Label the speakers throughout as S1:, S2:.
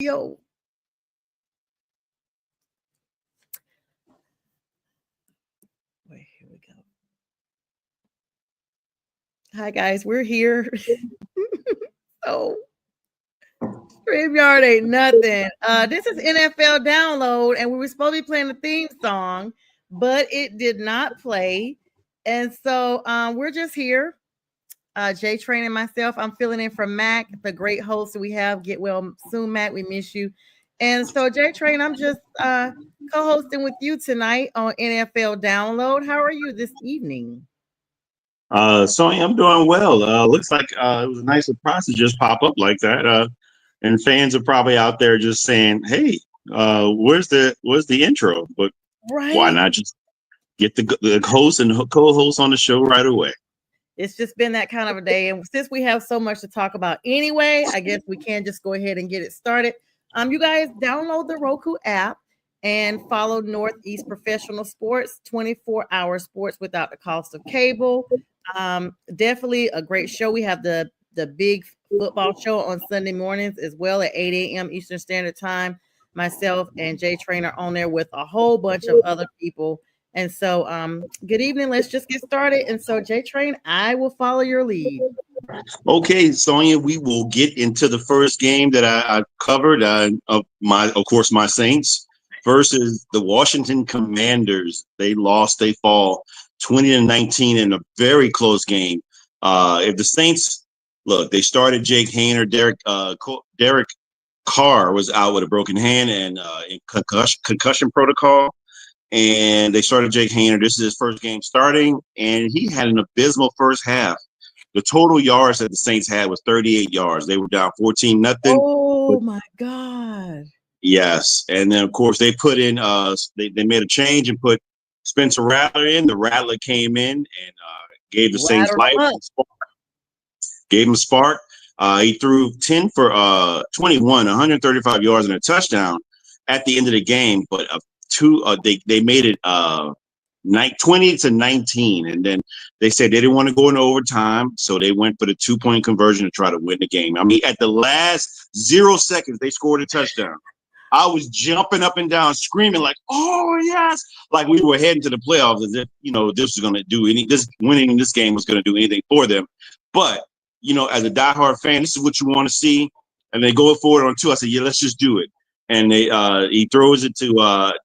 S1: Yo. Wait, here we go. Hi guys, we're here. So StreamYard ain't nothing. This is NFL download, and we were supposed to be playing the theme song, but it did not play. And so we're just here. Jay Train and myself. I'm filling in for Mac, the great host that we have. Get well soon, Mac. We miss you. And so, Jay Train, I'm just co-hosting with you tonight on NFL Download. How are you this evening?
S2: Sonya, I'm doing well. Looks like it was a nice surprise to just pop up like that. And fans are probably out there just saying, "Hey, where's the intro?" But why
S1: Right.
S2: not just get the host and co-host on the show right away?
S1: It's just been that kind of a day. And since we have so much to talk about anyway, I guess we can just go ahead and get it started. You guys download the Roku app and follow Northeast Professional Sports, 24-hour sports without the cost of cable. Definitely a great show. We have the big football show on Sunday mornings as well at 8 a.m. Eastern Standard Time. Myself and Jay Trainer on there with a whole bunch of other people. And so, good evening. Let's just get started. And so, J Train, I will follow your lead.
S2: Okay, Sonya, we will get into the first game that I covered. Of course, my Saints versus the Washington Commanders. They lost. They fall 20-19 in a very close game. If the Saints look, they started Jake Haener. Derek Carr was out with a broken hand and in concussion protocol. And they started Jake Haener. This is his first game starting, and he had an abysmal first half. The total yards that the Saints had was 38 yards. They were down 14-0.
S1: Oh my God.
S2: Yes. And then of course they put in they made a change and put Spencer Rattler in. The Rattler came in and gave the Saints life. Gave him a spark. He threw 10 for 21, 135 yards and a touchdown at the end of the game, but they made it 20-19, and then they said they didn't want to go into overtime, so they went for the 2-point conversion to try to win the game. I mean, at the last 0 seconds, they scored a touchdown. I was jumping up and down, screaming like, "Oh yes!" Like we were heading to the playoffs, as if this was going to do winning this game was going to do anything for them. But as a diehard fan, this is what you want to see, and they go forward on 2. I said, "Yeah, let's just do it." And he throws it to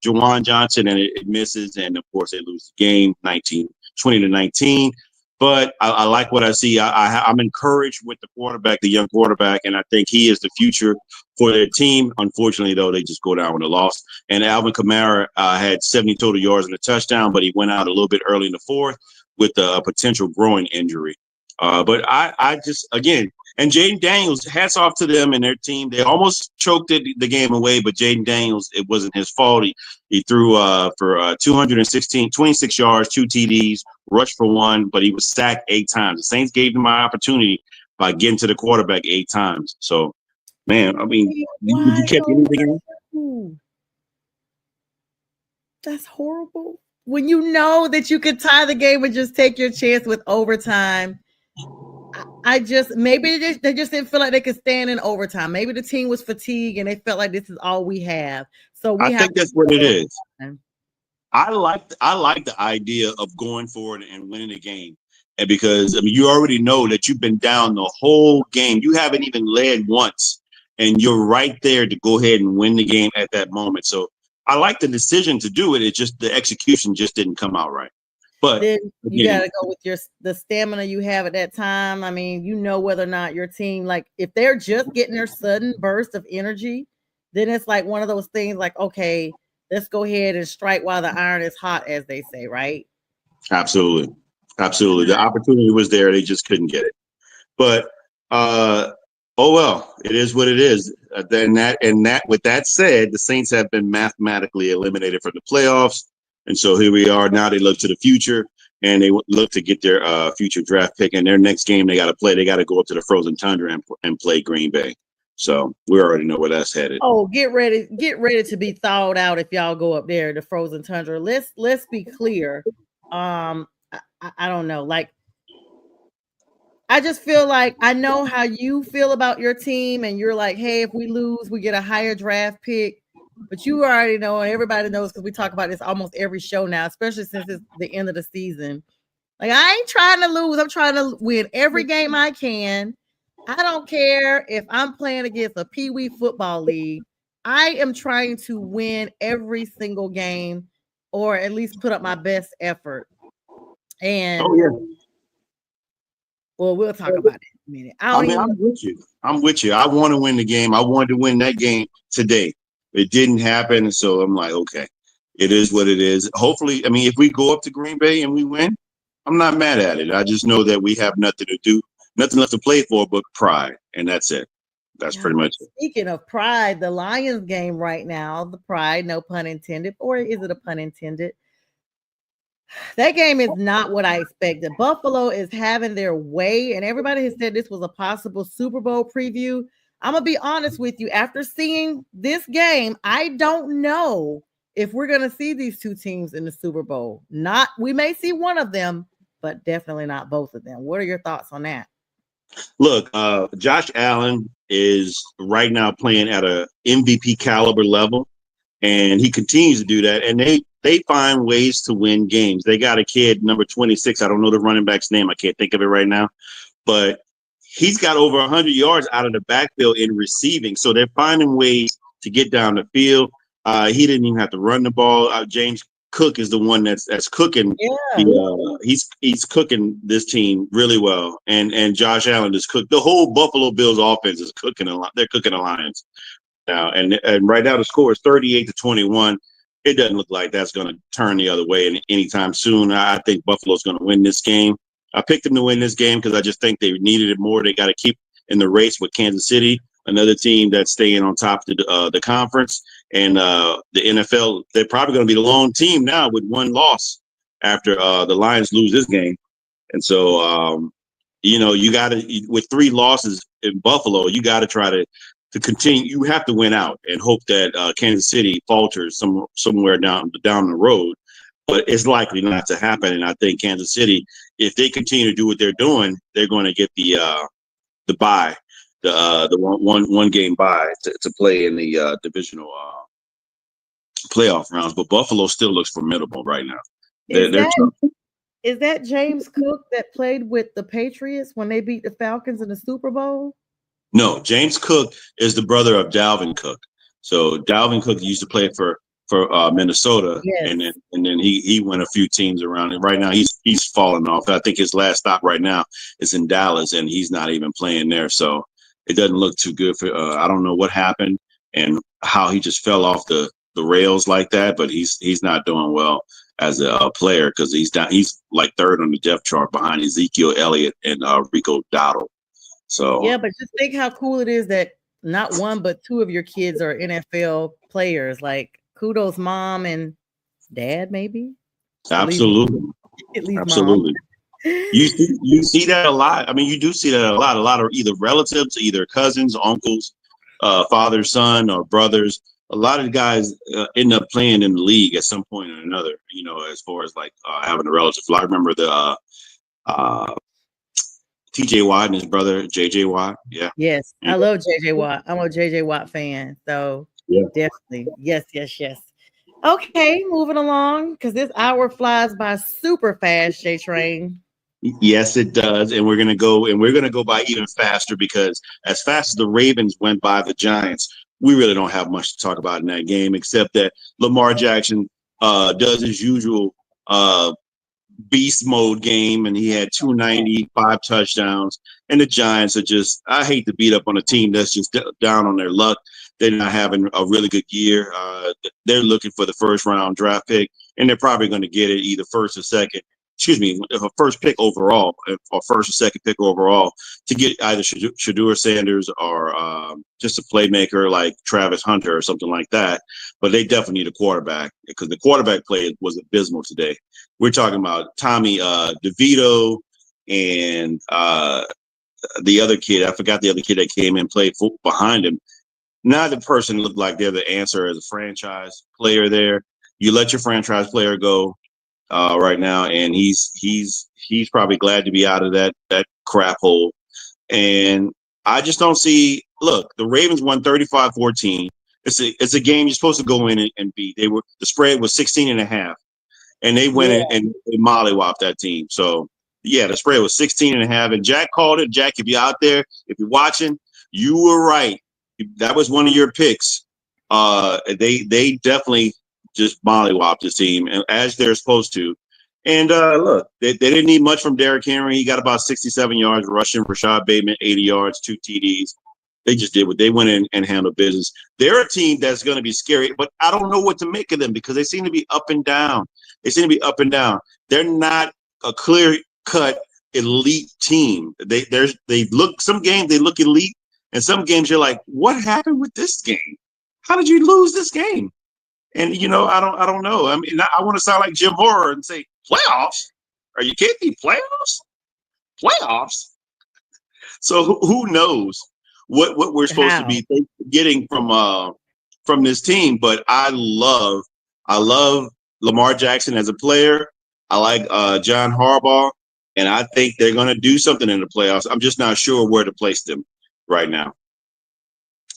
S2: Juwan Johnson, and it misses. And, of course, they lose the game 20-19. But I like what I see. I'm encouraged with the quarterback, the young quarterback, and I think he is the future for their team. Unfortunately, though, they just go down with a loss. And Alvin Kamara had 70 total yards and a touchdown, but he went out a little bit early in the fourth with a potential growing injury. But I just, again, and Jaden Daniels, hats off to them and their team. They almost choked the game away, but Jaden Daniels, it wasn't his fault. He threw for 26 yards, 2 TDs, rushed for 1, but he was sacked 8 times. The Saints gave him an opportunity by getting to the quarterback 8 times. So, man, I mean, did you catch anything else?
S1: That's horrible. When you know that you could tie the game and just take your chance with overtime. Maybe they just didn't feel like they could stand in overtime. Maybe the team was fatigued and they felt like this is all we have. So
S2: I think that's what it is. I like the idea of going forward and winning the game, and because you already know that you've been down the whole game. You haven't even led once, and you're right there to go ahead and win the game at that moment. So I like the decision to do it. It's just the execution just didn't come out right. But
S1: then you got to go with the stamina you have at that time. I mean, whether or not your team, like if they're just getting their sudden burst of energy, then it's like one of those things like, okay, let's go ahead and strike while the iron is hot, as they say, right?
S2: Absolutely. The opportunity was there. They just couldn't get it. But oh well, it is what it is. With that said, the Saints have been mathematically eliminated from the playoffs. And so here we are. Now they look to the future, and they look to get their future draft pick. And their next game they got to play. They got to go up to the frozen tundra and play Green Bay. So we already know where that's headed.
S1: Oh, get ready to be thawed out if y'all go up there, the frozen tundra. Let's be clear. I don't know. Like I just feel like I know how you feel about your team, and you're like, hey, if we lose, we get a higher draft pick. But you already know, and everybody knows because we talk about this almost every show now, especially since it's the end of the season. Like, I ain't trying to lose. I'm trying to win every game I can. I don't care if I'm playing against a Pee Wee football league. I am trying to win every single game or at least put up my best effort. And
S2: Oh yeah.
S1: well, we'll talk about it in a minute.
S2: I mean, I'm with you. I'm with you. I want to win the game. I wanted to win that game today. It didn't happen, so I'm like, okay, it is what it is. Hopefully, I mean, if we go up to Green Bay and we win, I'm not mad at it. I just know that we have nothing to do, nothing left to play for but pride, and that's it. That's pretty much it.
S1: Speaking of pride, the Lions game right now, the pride, no pun intended, or is it a pun intended? That game is not what I expected. Buffalo is having their way, and everybody has said this was a possible Super Bowl preview. I'm going to be honest with you. After seeing this game, I don't know if we're going to see these two teams in the Super Bowl. Not, we may see one of them, but definitely not both of them. What are your thoughts on that?
S2: Look, Josh Allen is right now playing at a MVP caliber level, and he continues to do that. And they find ways to win games. They got a kid, number 26. I don't know the running back's name. I can't think of it right now, but he's got over 100 yards out of the backfield in receiving. So they're finding ways to get down the field. He didn't even have to run the ball. James Cook is the one that's cooking.
S1: Yeah.
S2: He's cooking this team really well, and Josh Allen is cooked. The whole Buffalo Bills offense is cooking a lot. They're cooking the Lions now, and right now the score is 38-21. It doesn't look like that's going to turn the other way anytime soon. I think Buffalo's going to win this game. I picked them to win this game because I just think they needed it more. They got to keep in the race with Kansas City, another team that's staying on top of the conference. And the NFL, they're probably going to be the lone team now with one loss after the Lions lose this game. And so, you got to, with 3 losses in Buffalo, you got to try to continue. You have to win out and hope that Kansas City falters somewhere down the road. But it's likely not to happen. And I think Kansas City, if they continue to do what they're doing, they're going to get the bye, the one game bye to play in the divisional playoff rounds. But Buffalo still looks formidable right now.
S1: Is that James Cook that played with the Patriots when they beat the Falcons in the Super Bowl?
S2: No, James Cook is the brother of Dalvin Cook. So Dalvin Cook used to play for Minnesota,
S1: yes.
S2: and then he went a few teams around. And right now he's fallen off. I think his last stop right now is in Dallas, and he's not even playing there. So it doesn't look too good for. I don't know what happened and how he just fell off the rails like that, but he's not doing well as a player because he's like 3rd on the depth chart behind Ezekiel Elliott and Rico Dowdle. So
S1: yeah, but just think how cool it is that not one but 2 of your kids are NFL players. Like, kudos, mom and dad, maybe.
S2: Absolutely,
S1: at least
S2: absolutely. You see that a lot. I mean, you do see that a lot. A lot of either relatives, either cousins, uncles, father, son, or brothers. A lot of guys end up playing in the league at some point or another. As far as like having a relative. I remember the T.J. Watt and his brother J.J. Watt. Yeah.
S1: Yes, I love J.J. Watt. I'm a J.J. Watt fan. So yeah, definitely. Yes. Okay, moving along because this hour flies by super fast, J Train.
S2: Yes, it does, and we're gonna go by even faster because as fast as the Ravens went by the Giants, we really don't have much to talk about in that game except that Lamar Jackson does his usual beast mode game, and he had 295 touchdowns. And the Giants are just, I hate to beat up on a team that's just down on their luck. They're not having a really good year. They're looking for the 1st round draft pick, and they're probably going to get it either 1st or 2nd. Excuse me, a 1st pick overall, or 1st or 2nd pick overall, to get either Shedeur Sanders or just a playmaker like Travis Hunter or something like that. But they definitely need a quarterback because the quarterback play was abysmal today. We're talking about Tommy DeVito and the other kid. I forgot the other kid that came and played behind him. Neither person looked like they're the answer as a franchise player there. You let your franchise player go right now, and he's probably glad to be out of that crap hole. And I just don't see. Look, the Ravens won 35-14. It's a game you're supposed to go in and beat. The spread was 16.5, and they went in and they mollywopped that team. So yeah, the spread was 16.5, and Jack called it. Jack, if you're out there, if you're watching, you were right. That was one of your picks. They definitely just mollywopped this team, and as they're supposed to. And look, they didn't need much from Derrick Henry. He got about 67 yards rushing. Rashad Bateman, 80 yards, 2 TDs. They just did what they went in and handled business. They're a team that's going to be scary, but I don't know what to make of them because they seem to be up and down. They're not a clear-cut elite team. They look, some games they look elite, and some games you're like, what happened with this game? How did you lose this game? And I don't know. I mean, I want to sound like Jim Horror and say, playoffs? Are you kidding me? Playoffs? So who knows what we're supposed to be getting from this team? But I love Lamar Jackson as a player. I like John Harbaugh, and I think they're going to do something in the playoffs. I'm just not sure where to place them right now.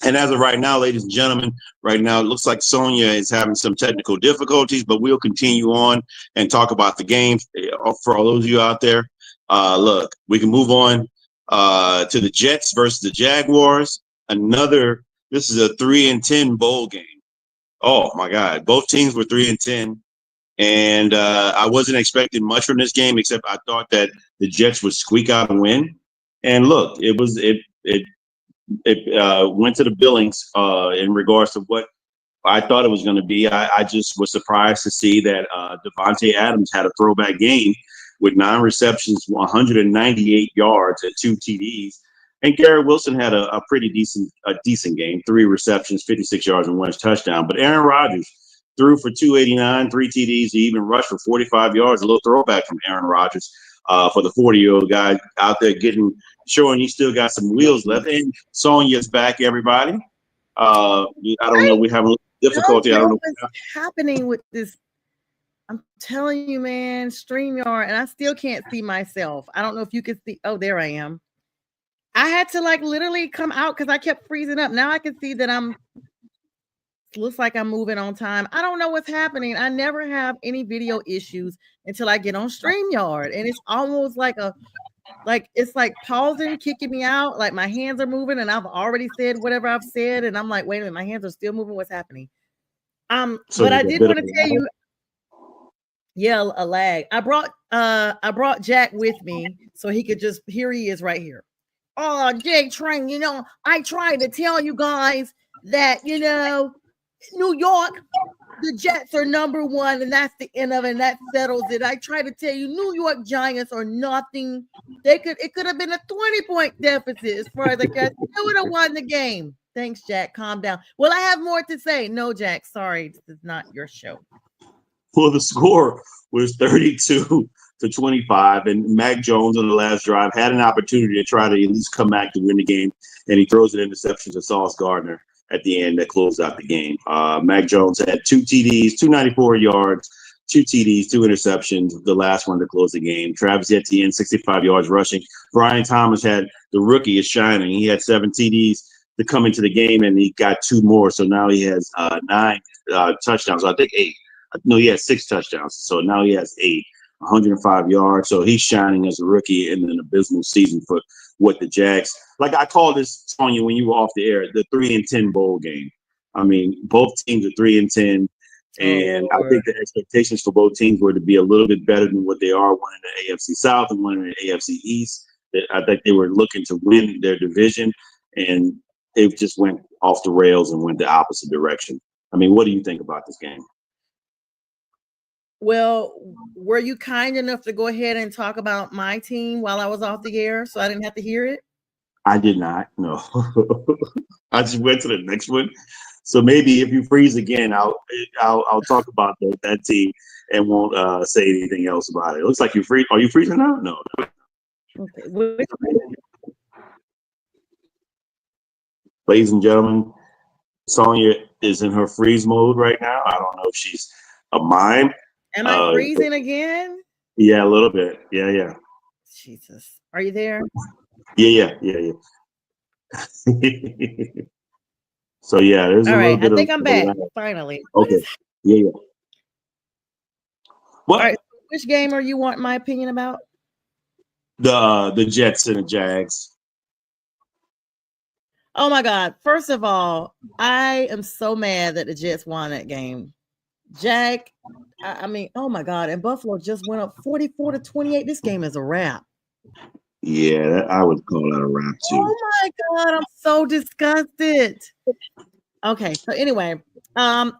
S2: And as of right now, ladies and gentlemen, right now it looks like Sonia is having some technical difficulties, but we'll continue on and talk about the game for all those of you out there. Look, we can move on to the Jets versus the Jaguars. This is a 3-10 bowl game. Oh my God, both teams were 3-10, and I wasn't expecting much from this game except I thought that the Jets would squeak out and win. And look, it went to the Billings in regards to what I thought it was going to be. I just was surprised to see that Devontae Adams had a throwback game with 9 receptions, 198 yards, and 2 TDs. And Garrett Wilson had a pretty decent game, 3 receptions, 56 yards, and 1 touchdown. But Aaron Rodgers threw for 289, 3 TDs. He even rushed for 45 yards. A little throwback from Aaron Rodgers for the 40-year-old guy out there showing he still got some wheels left. And Sonia's back, everybody. I don't know. We're having difficulty. I don't know
S1: what's happening with this. I'm telling you, man, StreamYard, and I still can't see myself. I don't know if you can see. Oh, there I am. I had to literally come out because I kept freezing up. Now I can see that looks like I'm moving on time. I don't know what's happening. I never have any video issues until I get on StreamYard, and it's almost it's like pausing, kicking me out. Like my hands are moving, and I've already said whatever I've said, and I'm like, wait a minute, my hands are still moving. What's happening? But I did want to tell you. Yeah, a lag. I brought Jack with me so he could here he is right here. Oh, Jake Train, I tried to tell you guys that, New York, the Jets are number 1, and that's the end of it, and that settles it. I tried to tell you, New York Giants are nothing. It could have been a 20-point deficit as far as I guess. They would have won the game. Thanks, Jack. Calm down. Well, I have more to say. No, Jack, sorry, this is not your show.
S2: Well, the score was 32-25, and Mac Jones on the last drive had an opportunity to try to at least come back to win the game, and he throws an interception to Sauce Gardner at the end that closed out the game. Mac Jones had 2 TDs, 294 yards, 2 TDs, 2 interceptions, the last one to close the game. Travis Etienne, 65 yards rushing. Brian Thomas the rookie is shining. He had 7 TDs to come into the game, and he got 2 more, so now he has 9 touchdowns. So I think 8. No, he had 6 touchdowns. So now he has 8, 105 yards. So he's shining as a rookie in an abysmal season for what the Jags. Like I called this, Sonya, when you were off the air, the 3-10 bowl game. I mean, both teams are 3-10. And I think the expectations for both teams were to be a little bit better than what they are, one in the AFC South and one in the AFC East. I think they were looking to win their division, and it just went off the rails and went the opposite direction. I mean, what do you think about this game?
S1: Well, were you kind enough to go ahead and talk about my team while I was off the air so I didn't have to hear it?
S2: I did not, no. I just went to the next one. So maybe if you freeze again, I'll talk about that team and won't say anything else about it. It looks like you freeze. Are you freezing now? No.
S1: Okay.
S2: Ladies and gentlemen, Sonya is in her freeze mode right now. I don't know if she's a mime.
S1: Am I freezing again?
S2: Yeah, a little bit. Yeah.
S1: Jesus. Are you there?
S2: Yeah. So yeah, there's a
S1: All
S2: little
S1: right. I
S2: bit of
S1: think I'm back finally. What
S2: okay.
S1: is
S2: Yeah.
S1: all right?
S2: What
S1: Which game are you want my opinion about?
S2: the Jets and the Jags?
S1: Oh my God. First of all, I am so mad that the Jets won that game. Jack, I mean, oh my God. And Buffalo just went up 44-28. This game is a wrap.
S2: Yeah, I would call that a wrap too.
S1: Oh my God. I'm so disgusted. Okay. So anyway, I'm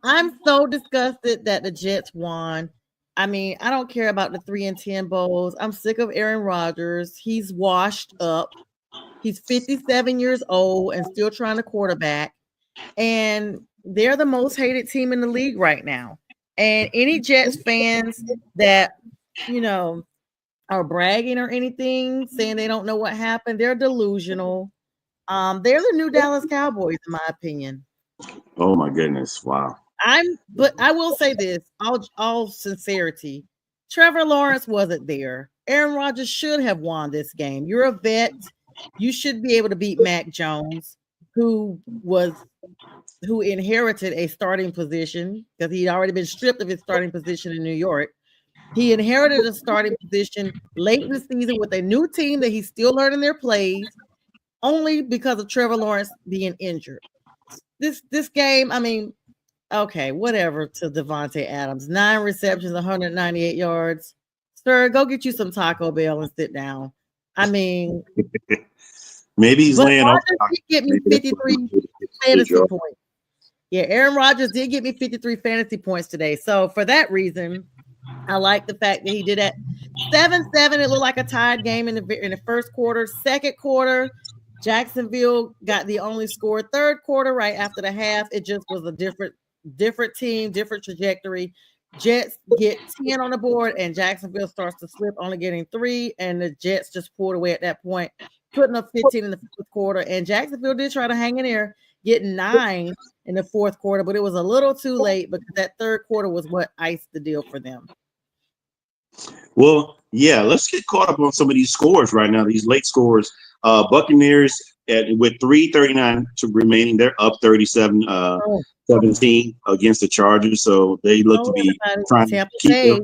S1: so disgusted that the Jets won. I mean, I don't care about the 3-10 bowls. I'm sick of Aaron Rodgers. He's washed up. He's 57 years old and still trying to quarterback. And they're the most hated team in the league right now. And any Jets fans that, you know, are bragging or anything, saying they don't know what happened, they're delusional. They're the new Dallas Cowboys, in my opinion.
S2: Oh my goodness! Wow.
S1: But I will say this, all sincerity. Trevor Lawrence wasn't there. Aaron Rodgers should have won this game. You're a vet. You should be able to beat Mac Jones, who inherited a starting position because he'd already been stripped of his starting position in New York. He inherited a starting position late in the season with a new team that he's still learning their plays, only because of Trevor Lawrence being injured. This game, I mean, okay, whatever to Devontae Adams. 9 receptions, 198 yards. Sir, go get you some Taco Bell and sit down. I mean,
S2: Maybe he's
S1: but
S2: laying off.
S1: Rodgers did get me 53 fantasy points. Yeah, Aaron Rodgers did get me 53 fantasy points today. So for that reason, I like the fact that he did at 7-7. It looked like a tied game in the first quarter. Second quarter, Jacksonville got the only score. Third quarter, right after the half, it just was a different team, different trajectory. Jets get 10 on the board, and Jacksonville starts to slip, only getting 3, and the Jets just pulled away at that point, putting up 15 in the fourth quarter. And Jacksonville did try to hang in there, getting 9 in the fourth quarter, but it was a little too late because that third quarter was what iced the deal for them.
S2: Well, yeah, let's get caught up on some of these scores right now, these late scores. Buccaneers with 3:39 to remaining, they're up 37-17 against the Chargers. So they look to be trying to keep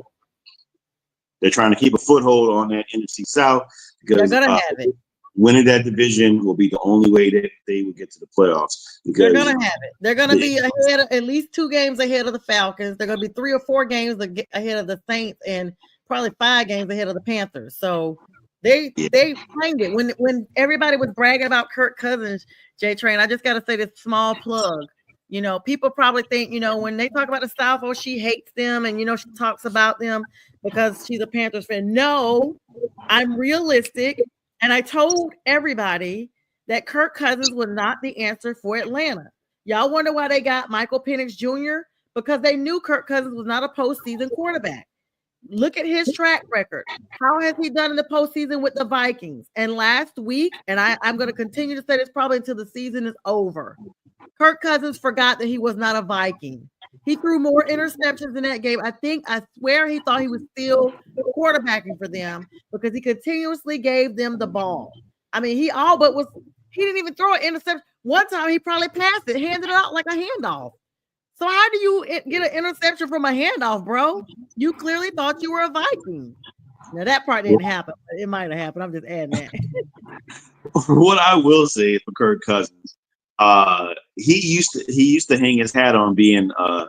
S2: they're trying to keep a foothold on that NFC South because
S1: they're gonna have it.
S2: Winning that division will be the only way that they will get to the playoffs. Because
S1: they're going to have it. They're going to be ahead of, at least 2 games ahead of the Falcons. They're going to be 3 or 4 games ahead of the Saints and probably 5 games ahead of the Panthers. So they claimed it. When everybody was bragging about Kirk Cousins, J Train, I just got to say this small plug. You know, people probably think, you know, when they talk about the South, oh, she hates them and, you know, she talks about them because she's a Panthers fan. No, I'm realistic. And I told everybody that Kirk Cousins was not the answer for Atlanta. Y'all wonder why they got Michael Penix Jr.? Because they knew Kirk Cousins was not a postseason quarterback. Look at his track record. How has he done in the postseason with the Vikings? And last week, and I'm going to continue to say this probably until the season is over, Kirk Cousins forgot that he was not a Viking. He threw more interceptions in that game. I swear he thought he was still quarterbacking for them because he continuously gave them the ball. I mean, he didn't even throw an interception. One time he probably passed it, handed it out like a handoff. So how do you get an interception from a handoff, bro? You clearly thought you were a Viking. Now that part didn't happen, but it might have happened. I'm just adding that.
S2: What I will say for Kirk Cousins, he used to hang his hat on being a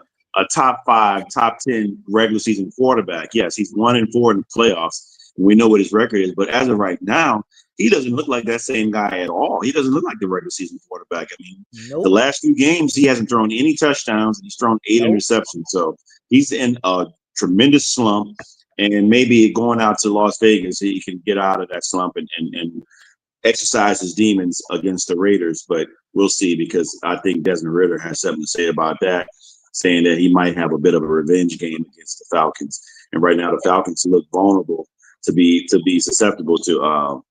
S2: top 5, top 10 regular season quarterback. Yes, he's 1-4 in the playoffs. And we know what his record is, but as of right now, he doesn't look like that same guy at all. He doesn't look like the regular season quarterback. I mean, The last few games, he hasn't thrown any touchdowns, and he's thrown 8 interceptions. So he's in a tremendous slump, and maybe going out to Las Vegas, he can get out of that slump and exercise his demons against the Raiders. But we'll see, because I think Desmond Ridder has something to say about that, saying that he might have a bit of a revenge game against the Falcons. And right now, the Falcons look vulnerable to be susceptible to a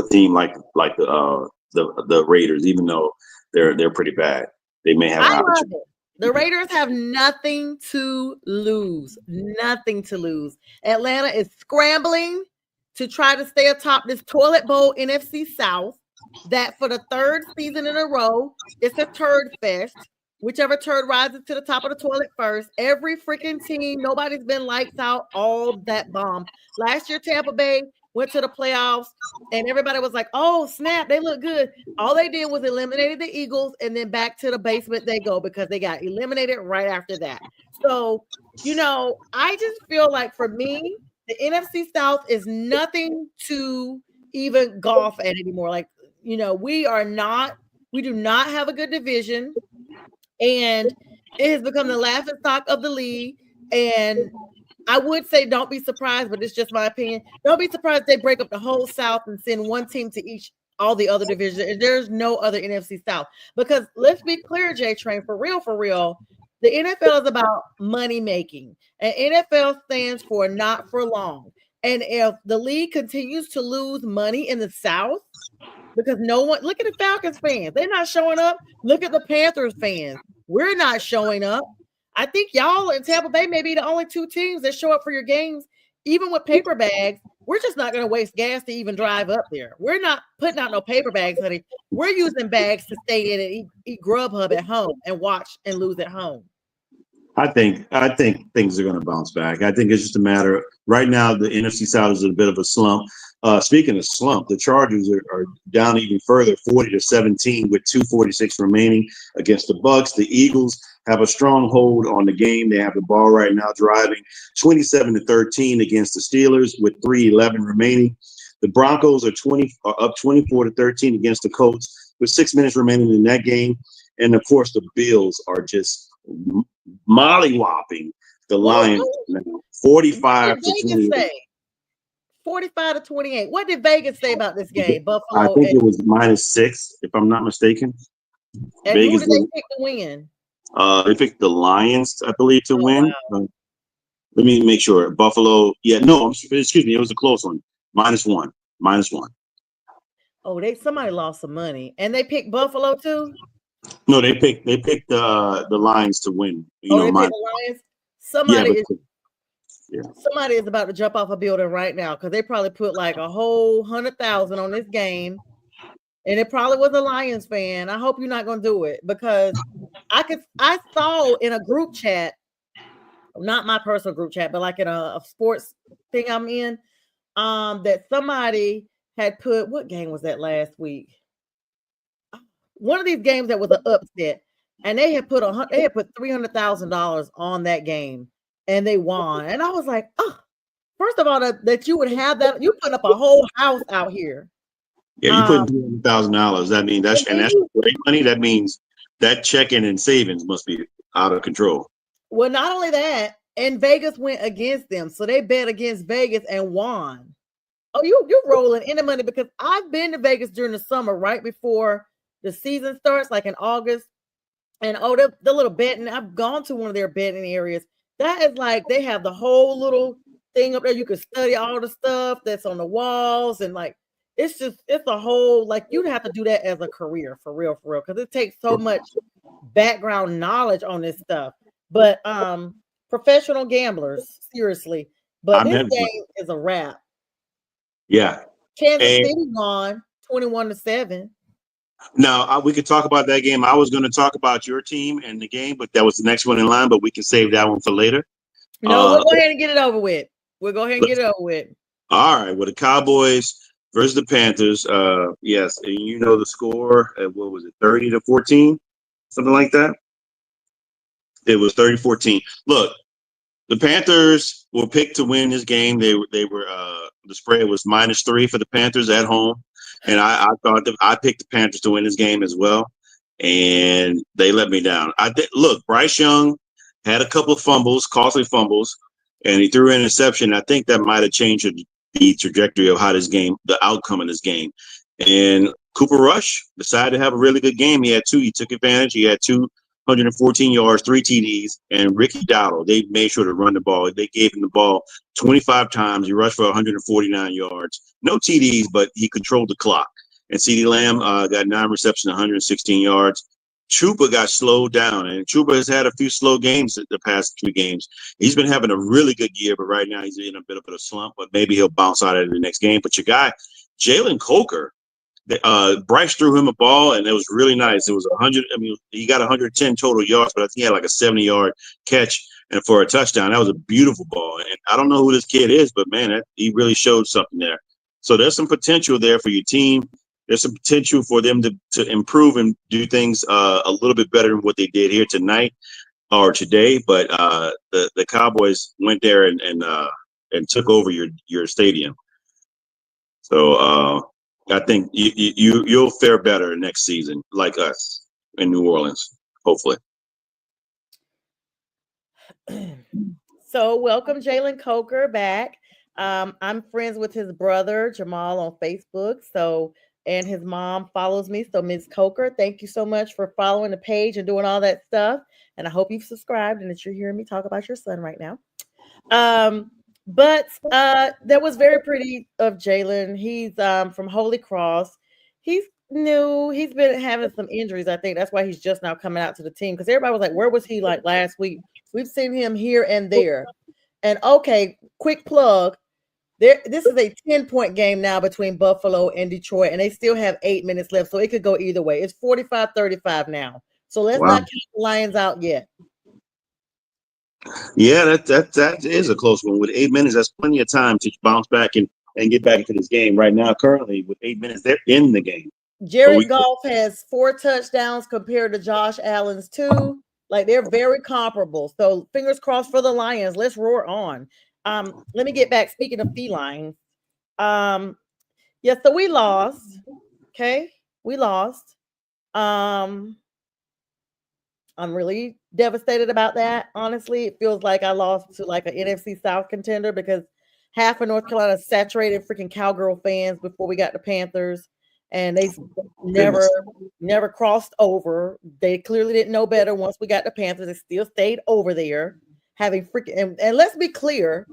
S2: team like the Raiders, even though they're pretty bad. They may have an opportunity.
S1: The Raiders have nothing to lose. Nothing to lose. Atlanta is scrambling to try to stay atop this toilet bowl NFC South that for the third season in a row, it's a turd fest. Whichever turd rises to the top of the toilet first. Every freaking team, nobody's been lights out, all that bomb. Last year, Tampa Bay went to the playoffs, and everybody was like, oh, snap, they look good. All they did was eliminated the Eagles, and then back to the basement they go because they got eliminated right after that. So, I just feel like for me, the NFC South is nothing to even golf at anymore. Like, we do not have a good division. And it has become the laughing stock of the league. And I would say don't be surprised, but it's just my opinion. Don't be surprised they break up the whole South and send one team to all the other divisions. And there's no other NFC South. Because let's be clear, J-Train, for real, the NFL is about money making. And NFL stands for not for long. And if the league continues to lose money in the South, because look at the Falcons fans. They're not showing up. Look at the Panthers fans. We're not showing up. I think y'all in Tampa Bay may be the only two teams that show up for your games, even with paper bags. We're just not going to waste gas to even drive up there. We're not putting out no paper bags, honey. We're using bags to stay in and eat Grubhub at home and watch and lose at home.
S2: I think things are going to bounce back. I think it's just a matter right now. The NFC South is in a bit of a slump. Speaking of slump, the Chargers are down even further, 40-17, with 2:46 remaining against the Bucks. The Eagles have a strong hold on the game. They have the ball right now, driving 27-13 against the Steelers with 3:11 remaining. The Broncos are up 24-13 against the Colts with 6 minutes remaining in that game. And of course, the Bills are just mollywopping the Lions now, 45-28.
S1: 45-28. What did Vegas say about this game? Buffalo.
S2: I think it was -6, if I'm not mistaken.
S1: And Vegas, who did they pick to win?
S2: They picked the Lions, I believe, to win.
S1: Wow.
S2: Let me make sure. Buffalo. Yeah, no, excuse me. It was a close one. -1. -1.
S1: Oh, somebody lost some money, and they picked Buffalo too.
S2: No, they picked the Lions to win.
S1: They picked the Lions. Somebody is about to jump off a building right now because they probably put like a whole 100,000 on this game, and it probably was a Lions fan. I hope you're not going to do it because I saw in a group chat, not my personal group chat, but like in a sports thing I'm in, that somebody had put, what game was that last week? One of these games that was an upset, and they had put $300,000 on that game. And they won. And I was like, oh, first of all, that you would have that. You put up a whole house out here.
S2: Yeah, you put $200,000. That means that's great money. That means that checking and savings must be out of control.
S1: Well, not only that, and Vegas went against them. So they bet against Vegas and won. Oh, you're rolling in the money because I've been to Vegas during the summer, right before the season starts, like in August. And the little betting, I've gone to one of their betting areas. That is like they have the whole little thing up there. You can study all the stuff that's on the walls, and like it's a whole, like you'd have to do that as a career for real, because it takes so much background knowledge on this stuff. But professional gamblers, seriously. But this game is a wrap.
S2: Yeah.
S1: Kansas City won 21-7.
S2: Now, we could talk about that game. I was going to talk about your team and the game, but that was the next one in line, but we can save that one for later.
S1: No, we'll go ahead and get it over with.
S2: All right. Well, the Cowboys versus the Panthers. Yes. And you know the score. What was it? 30-14? Something like that? It was 30-14. Look, the Panthers were picked to win this game. They were the spread was -3 for the Panthers at home. And I thought that I picked the Panthers to win this game as well, and they let me down. Look, Bryce Young had a couple of fumbles, costly fumbles, and he threw an interception. I think that might have changed the trajectory of the outcome of this game. And Cooper Rush decided to have a really good game. He took advantage. He had 214 yards, 3 TDs, and Ricky Dowdle, they made sure to run the ball. They gave him the ball 25 times. He rushed for 149 yards. No TDs, but he controlled the clock. And CeeDee Lamb got 9 receptions, 116 yards. Chuba got slowed down, and Chuba has had a few slow games the past 3 games. He's been having a really good year, but right now he's in a bit of a slump. But maybe he'll bounce out of the next game. But your guy, Jalen Coker, Bryce threw him a ball, and it was really nice. It was 100. I mean, he got 110 total yards, but I think he had like a 70-yard catch and for a touchdown. That was a beautiful ball. And I don't know who this kid is, but man, he really showed something there. So there's some potential there for your team. There's some potential for them to improve and do things a little bit better than what they did here tonight or today. But the Cowboys went there and took over your stadium. So I think you'll fare better next season, like us in New Orleans, hopefully.
S1: So welcome Jalen Coker back. I'm friends with his brother Jamal on Facebook. And his mom follows me. So Ms. Coker, thank you so much for following the page and doing all that stuff. And I hope you've subscribed and that you're hearing me talk about your son right now. But that was very pretty of Jalen. He's from Holy Cross. He's new. He's been having some injuries. I think that's why he's just now coming out to the team. Because everybody was like, where was he like last week? We've seen him here and there. And okay, quick plug. This is a 10-point game now between Buffalo and Detroit, and they still have 8 minutes left, so it could go either way. It's 45-35 now. So let's not keep the Lions out yet.
S2: Yeah, that is a close one. With 8 minutes, that's plenty of time to bounce back and get back into this game. Right now, currently, with 8 minutes, they're in the game.
S1: Jared Goff has 4 touchdowns compared to Josh Allen's 2. Like, they're very comparable. So fingers crossed for the Lions. Let's roar on. Let me get back. Speaking of felines, so we lost. Okay, we lost. I'm really devastated about that. Honestly, it feels like I lost to like an NFC South contender because half of North Carolina saturated freaking Cowgirl fans before we got the Panthers, and they never crossed over. They clearly didn't know better once we got the Panthers. They still stayed over there. Having freaking and let's be clear,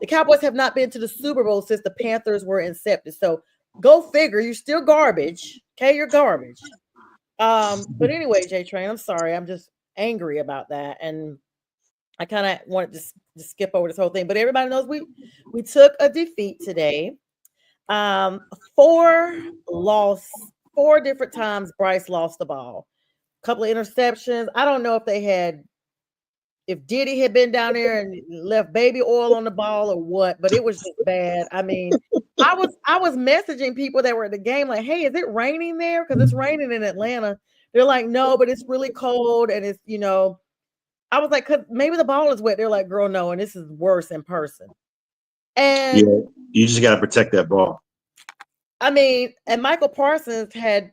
S1: the Cowboys have not been to the Super Bowl since the Panthers were incepted. So go figure, you're still garbage. Okay, you're garbage. But anyway, J Train, I'm sorry, I'm just angry about that, and I kind of wanted to skip over this whole thing. But everybody knows we took a defeat today. 4 different times Bryce lost the ball. A couple of interceptions. I don't know if Diddy had been down there and left baby oil on the ball or what, but it was just bad. I mean, I was messaging people that were at the game like, hey, is it raining there? Because it's raining in Atlanta. They're like, no, but it's really cold. And it's, I was like, cause maybe the ball is wet. They're like, girl, no, and this is worse in person. And
S2: yeah, you just got to protect that ball.
S1: I mean, and Michael Parsons had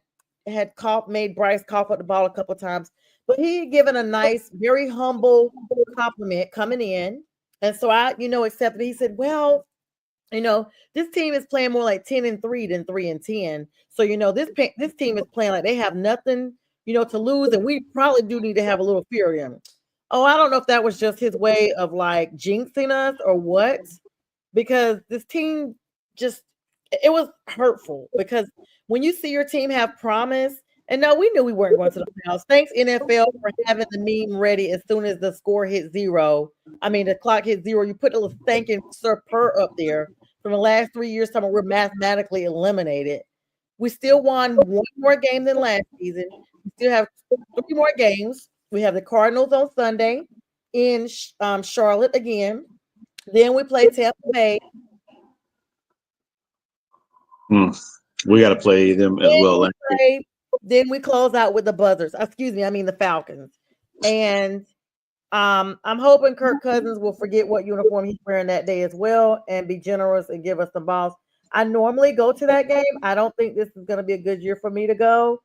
S1: made Bryce cough up the ball a couple of times. But he had given a nice, very humble compliment coming in. And so I, accepted it. He said, well, this team is playing more like 10-3 than 3-10. So, this team is playing like they have nothing, to lose. And we probably do need to have a little fear of them. Oh, I don't know if that was just his way of like jinxing us or what, because this team it was hurtful because when you see your team have promise. And no, we knew we weren't going to the playoffs. Thanks, NFL, for having the meme ready as soon as the score hit 0. I mean, the clock hit 0. You put a little thanking Sir Purr up there. From the last 3 years, we're mathematically eliminated. We still won 1 more game than last season. We still have 3 more games. We have the Cardinals on Sunday in Charlotte again. Then we play Tampa Bay.
S2: We got to play them as well.
S1: Then we close out with the Buzzards. Excuse me, I mean the Falcons. And I'm hoping Kirk Cousins will forget what uniform he's wearing that day as well and be generous and give us some balls. I normally go to that game. I don't think this is going to be a good year for me to go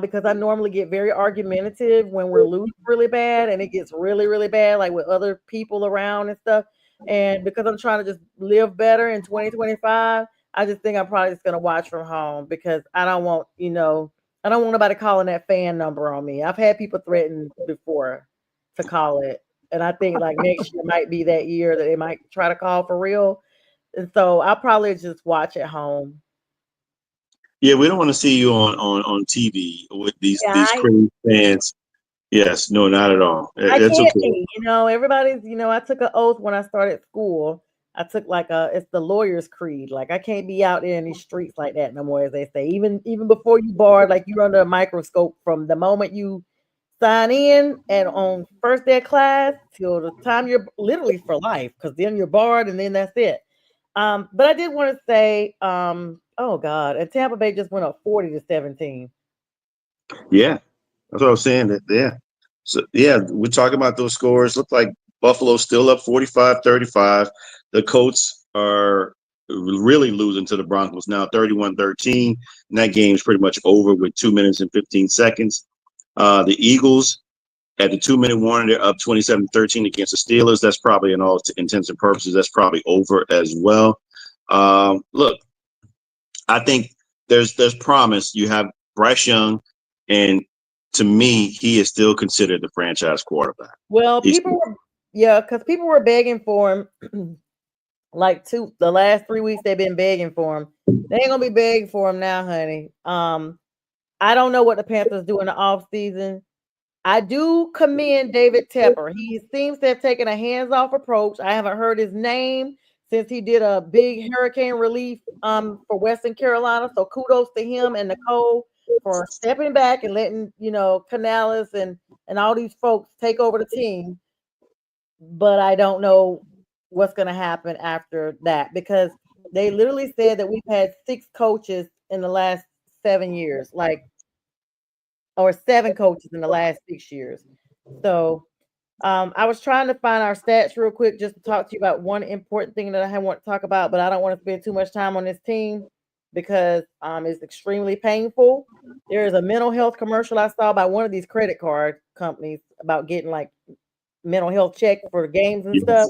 S1: because I normally get very argumentative when we're losing really bad and it gets really, really bad, like with other people around and stuff. And because I'm trying to just live better in 2025, I just think I'm probably just going to watch from home because I don't want, I don't want nobody calling that fan number on me. I've had people threaten before to call it. And I think like next year might be that year that they might try to call for real. And so I'll probably just watch at home.
S2: Yeah, we don't want to see you on TV with these
S1: Yeah,
S2: crazy fans. Yes, no, not at all.
S1: I
S2: It's
S1: can't
S2: okay.
S1: be. Everybody's. I took an oath when I started school. I took like it's the lawyer's creed. Like I can't be out there in these streets like that no more, as they say. Even before you barred, like you're under a microscope from the moment you sign in and on first day of class till the time you're literally for life, because then you're barred and then that's it. But I did want to say, oh God, and Tampa Bay just went up 40-17.
S2: Yeah, that's what I was saying. That yeah. So yeah, we're talking about those scores. Look like Buffalo's still up 45-35. The Colts are really losing to the Broncos now 31-13. And that game's pretty much over with 2 minutes and 15 seconds. The Eagles at the 2-minute warning, they're up 27-13 against the Steelers. That's probably in all intents and purposes, that's probably over as well. Look, I think there's promise. You have Bryce Young, and to me, he is still considered the franchise quarterback.
S1: Well,
S2: He's
S1: because people were begging for him. Like the last 3 weeks, they've been begging for him. They ain't gonna be begging for him now, honey. I don't know what the Panthers do in the off season. I do commend David Tepper. He seems to have taken a hands-off approach. I haven't heard his name since he did a big hurricane relief for Western Carolina. So kudos to him and Nicole for stepping back and letting Canales and all these folks take over the team. But I don't know what's going to happen after that, because they literally said that we've had 6 coaches in the last 7 years, or 7 coaches in the last 6 years. So I was trying to find our stats real quick just to talk to you about one important thing that I want to talk about, but I don't want to spend too much time on this team because it's extremely painful. There is a mental health commercial I saw by one of these credit card companies about getting like mental health check for games and stuff.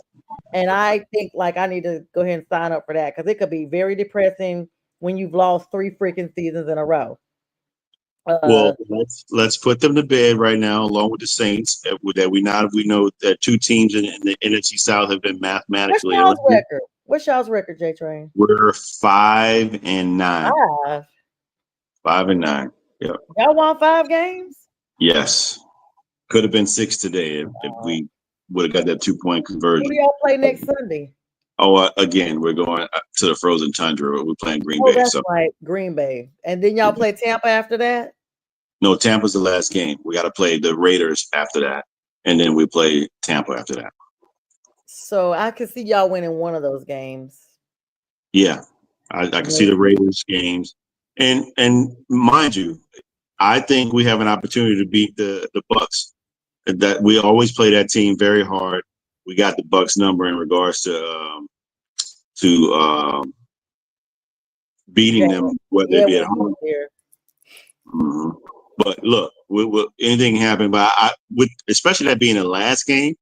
S1: And I think like I need to go ahead and sign up for that because it could be very depressing when you've lost 3 freaking seasons in a row.
S2: Well, let's put them to bed right now, along with the Saints. That we know that 2 teams in the NFC South have been mathematically eliminated.
S1: What's y'all's record, J Train?
S2: We're 5-9.
S1: 5.
S2: 5-9. Yeah.
S1: Y'all won 5 games?
S2: Yes. Could have been 6 today if we would have got that 2-point conversion.
S1: Who do y'all play next Sunday?
S2: Oh, again, we're going to the frozen tundra. We're playing Green Bay.
S1: That's right, Green Bay. And then y'all play Tampa after that?
S2: No, Tampa's the last game. We got to play the Raiders after that, and then we play Tampa after that.
S1: So I could see y'all winning one of those games.
S2: Yeah, I can see the Raiders games, and mind you, I think we have an opportunity to beat the Bucks. That we always play that team very hard. We got the Bucks number in regards to beating them, whether it be at home. Mm-hmm. But look, anything happen. But with especially that being the last game,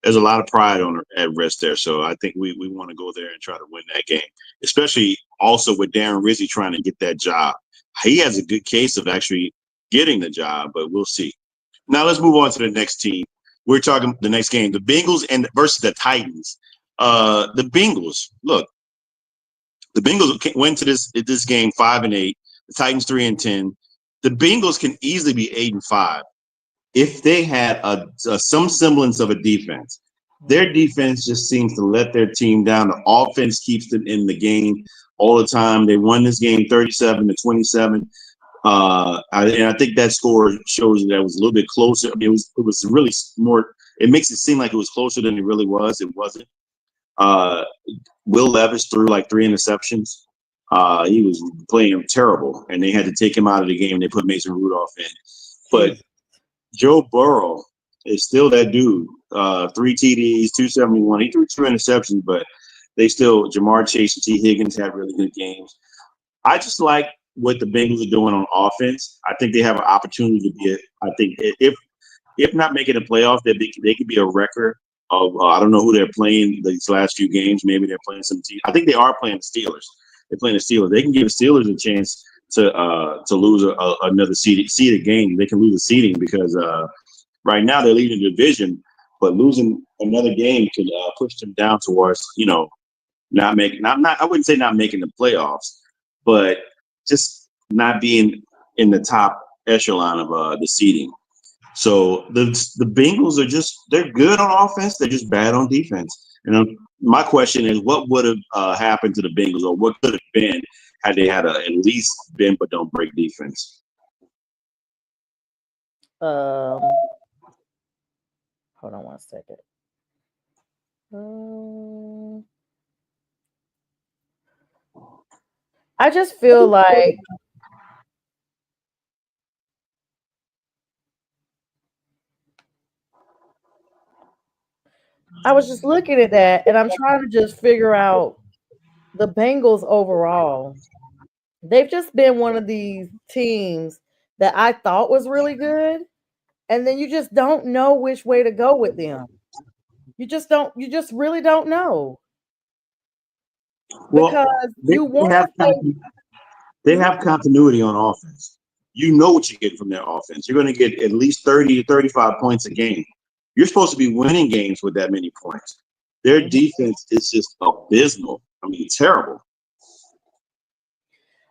S2: there's a lot of pride at rest there. So I think we want to go there and try to win that game. Especially also with Darren Rizzi trying to get that job. He has a good case of actually getting the job, but we'll see. Now let's move on to the next team. We're talking the next game, the Bengals versus the Titans. The Bengals, look, the Bengals went to this game 5-8. The Titans 3-10. The Bengals can easily be 8-5 if they had some semblance of a defense. Their defense just seems to let their team down. The offense keeps them in the game all the time. They won this game 37-27. And I think that score shows that it was a little bit closer. I mean, it was really more. It makes it seem like it was closer than it really was. It wasn't. Will Levis threw like 3 interceptions. He was playing terrible, and they had to take him out of the game. They put Mason Rudolph in. But Joe Burrow is still that dude. 3 TDs, 271. He threw 2 interceptions, but they still, Jamar Chase and T. Higgins had really good games. I just like what the Bengals are doing on offense. I think they have an opportunity to be, I think if not making the playoffs, they could be a record of, I don't know who they're playing these last few games. Maybe they're playing some teams. I think they are playing the Steelers. They're playing the Steelers. They can give the Steelers a chance to lose another seeded game. They can lose the seeding because right now they're leading the division, but losing another game could push them down towards, not making. I wouldn't say not making the playoffs, but just not being in the top echelon of the seeding. So the Bengals they're good on offense. They're just bad on defense. And my question is, what would have happened to the Bengals, or what could have been had they had at least bend but don't break defense?
S1: Hold on one second. I just feel like I was just looking at that, and I'm trying to just figure out the Bengals overall. They've just been one of these teams that I thought was really good, and then you just don't know which way to go with them. You just really don't know.
S2: Well,
S1: Because you want to say
S2: they have continuity on offense. You know what you get from their offense. You're going to get at least 30 to 35 points a game. You're supposed to be winning games with that many points. Their defense is just abysmal. I mean, terrible.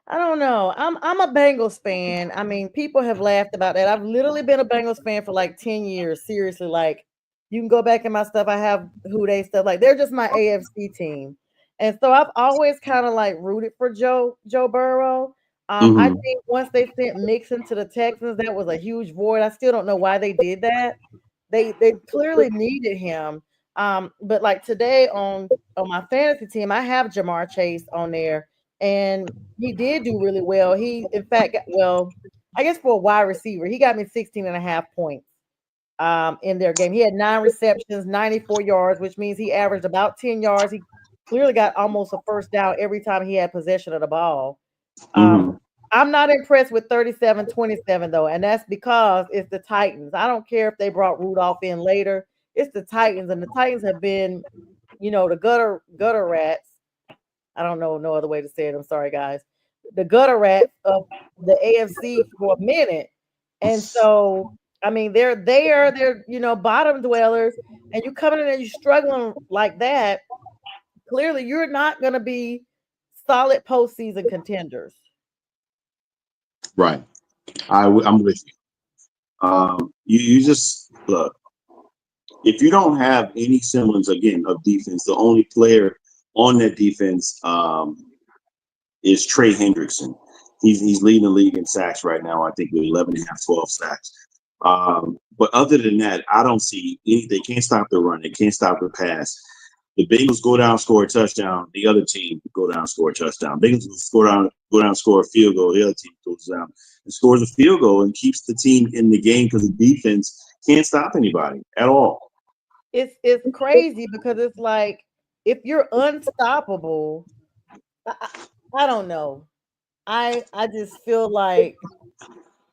S1: I don't know. I'm a Bengals fan. I mean, people have laughed about that. I've literally been a Bengals fan for like 10 years. Seriously, like you can go back in my stuff. I have who they stuff. Like they're just my AFC team. And so I've always kind of like rooted for Joe Burrow. I think once they sent Mixon to the Texans, that was a huge void. I still don't know why they did that. They clearly needed him. But like today on my fantasy team, I have Jamar Chase on there, and he did do really well. He, in fact, I guess for a wide receiver, he got me 16.5 points in their game. He had 9 receptions, 94 yards, which means he averaged about 10 yards. He clearly got almost a first down every time he had possession of the ball. I'm not impressed with 37-27 though, and that's because it's the Titans. I don't care if they brought Rudolph in later. It's the Titans, and the Titans have been, the gutter rats. I don't know no other way to say it. I'm sorry, guys. The gutter rats of the AFC for a minute, and so I mean they're bottom dwellers, and you coming in and you struggling like that. Clearly, you're not going to be solid postseason contenders.
S2: Right. I'm with you. You just look. If you don't have any semblance again of defense, the only player on that defense is Trey Hendrickson. He's leading the league in sacks right now. I think with 11.5, 12 sacks. But other than that, I don't see any. They can't stop the run. They can't stop the pass. The Bengals go down, score a touchdown. The other team go down, score a touchdown. Bengals go down, score a field goal. The other team goes down and scores a field goal and keeps the team in the game because the defense can't stop anybody at all.
S1: It's crazy because it's like if you're unstoppable, I don't know. I just feel like,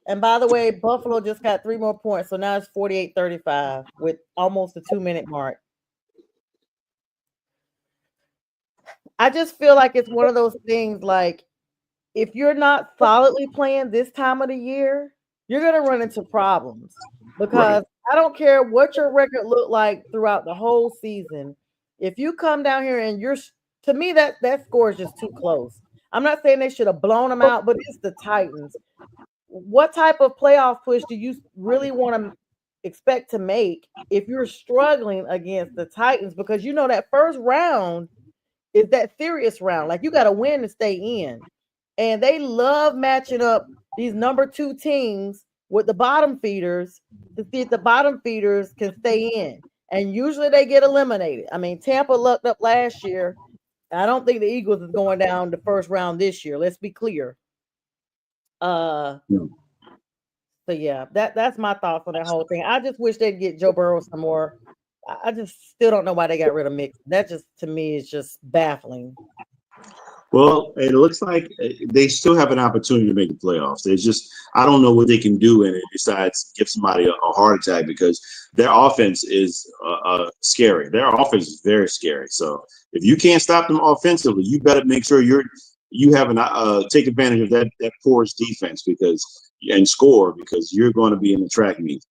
S1: and by the way, Buffalo just got 3 more points, so now it's 48-35 with almost a 2-minute mark. I just feel like it's one of those things like if you're not solidly playing this time of the year, you're going to run into problems because I don't care what your record looked like throughout the whole season. If you come down here and to me, that score is just too close. I'm not saying they should have blown them out, but it's the Titans. What type of playoff push do you really want to expect to make if you're struggling against the Titans? Because that first round is that serious round. Like you got to win to stay in. And they love matching up these number 2 teams with the bottom feeders to see if the bottom feeders can stay in. And usually they get eliminated. I mean, Tampa lucked up last year. I don't think the Eagles is going down the first round this year. Let's be clear. So yeah, that's my thoughts on that whole thing. I just wish they'd get Joe Burrow some more. I just still don't know why they got rid of Mixon. That just to me is just baffling.
S2: Well, it looks like they still have an opportunity to make the playoffs. There's just I don't know what they can do in it besides give somebody a heart attack because their offense is scary. Their offense is very scary. So if you can't stop them offensively, you better make sure you have take advantage of that porous defense and score because you're going to be in the track meet.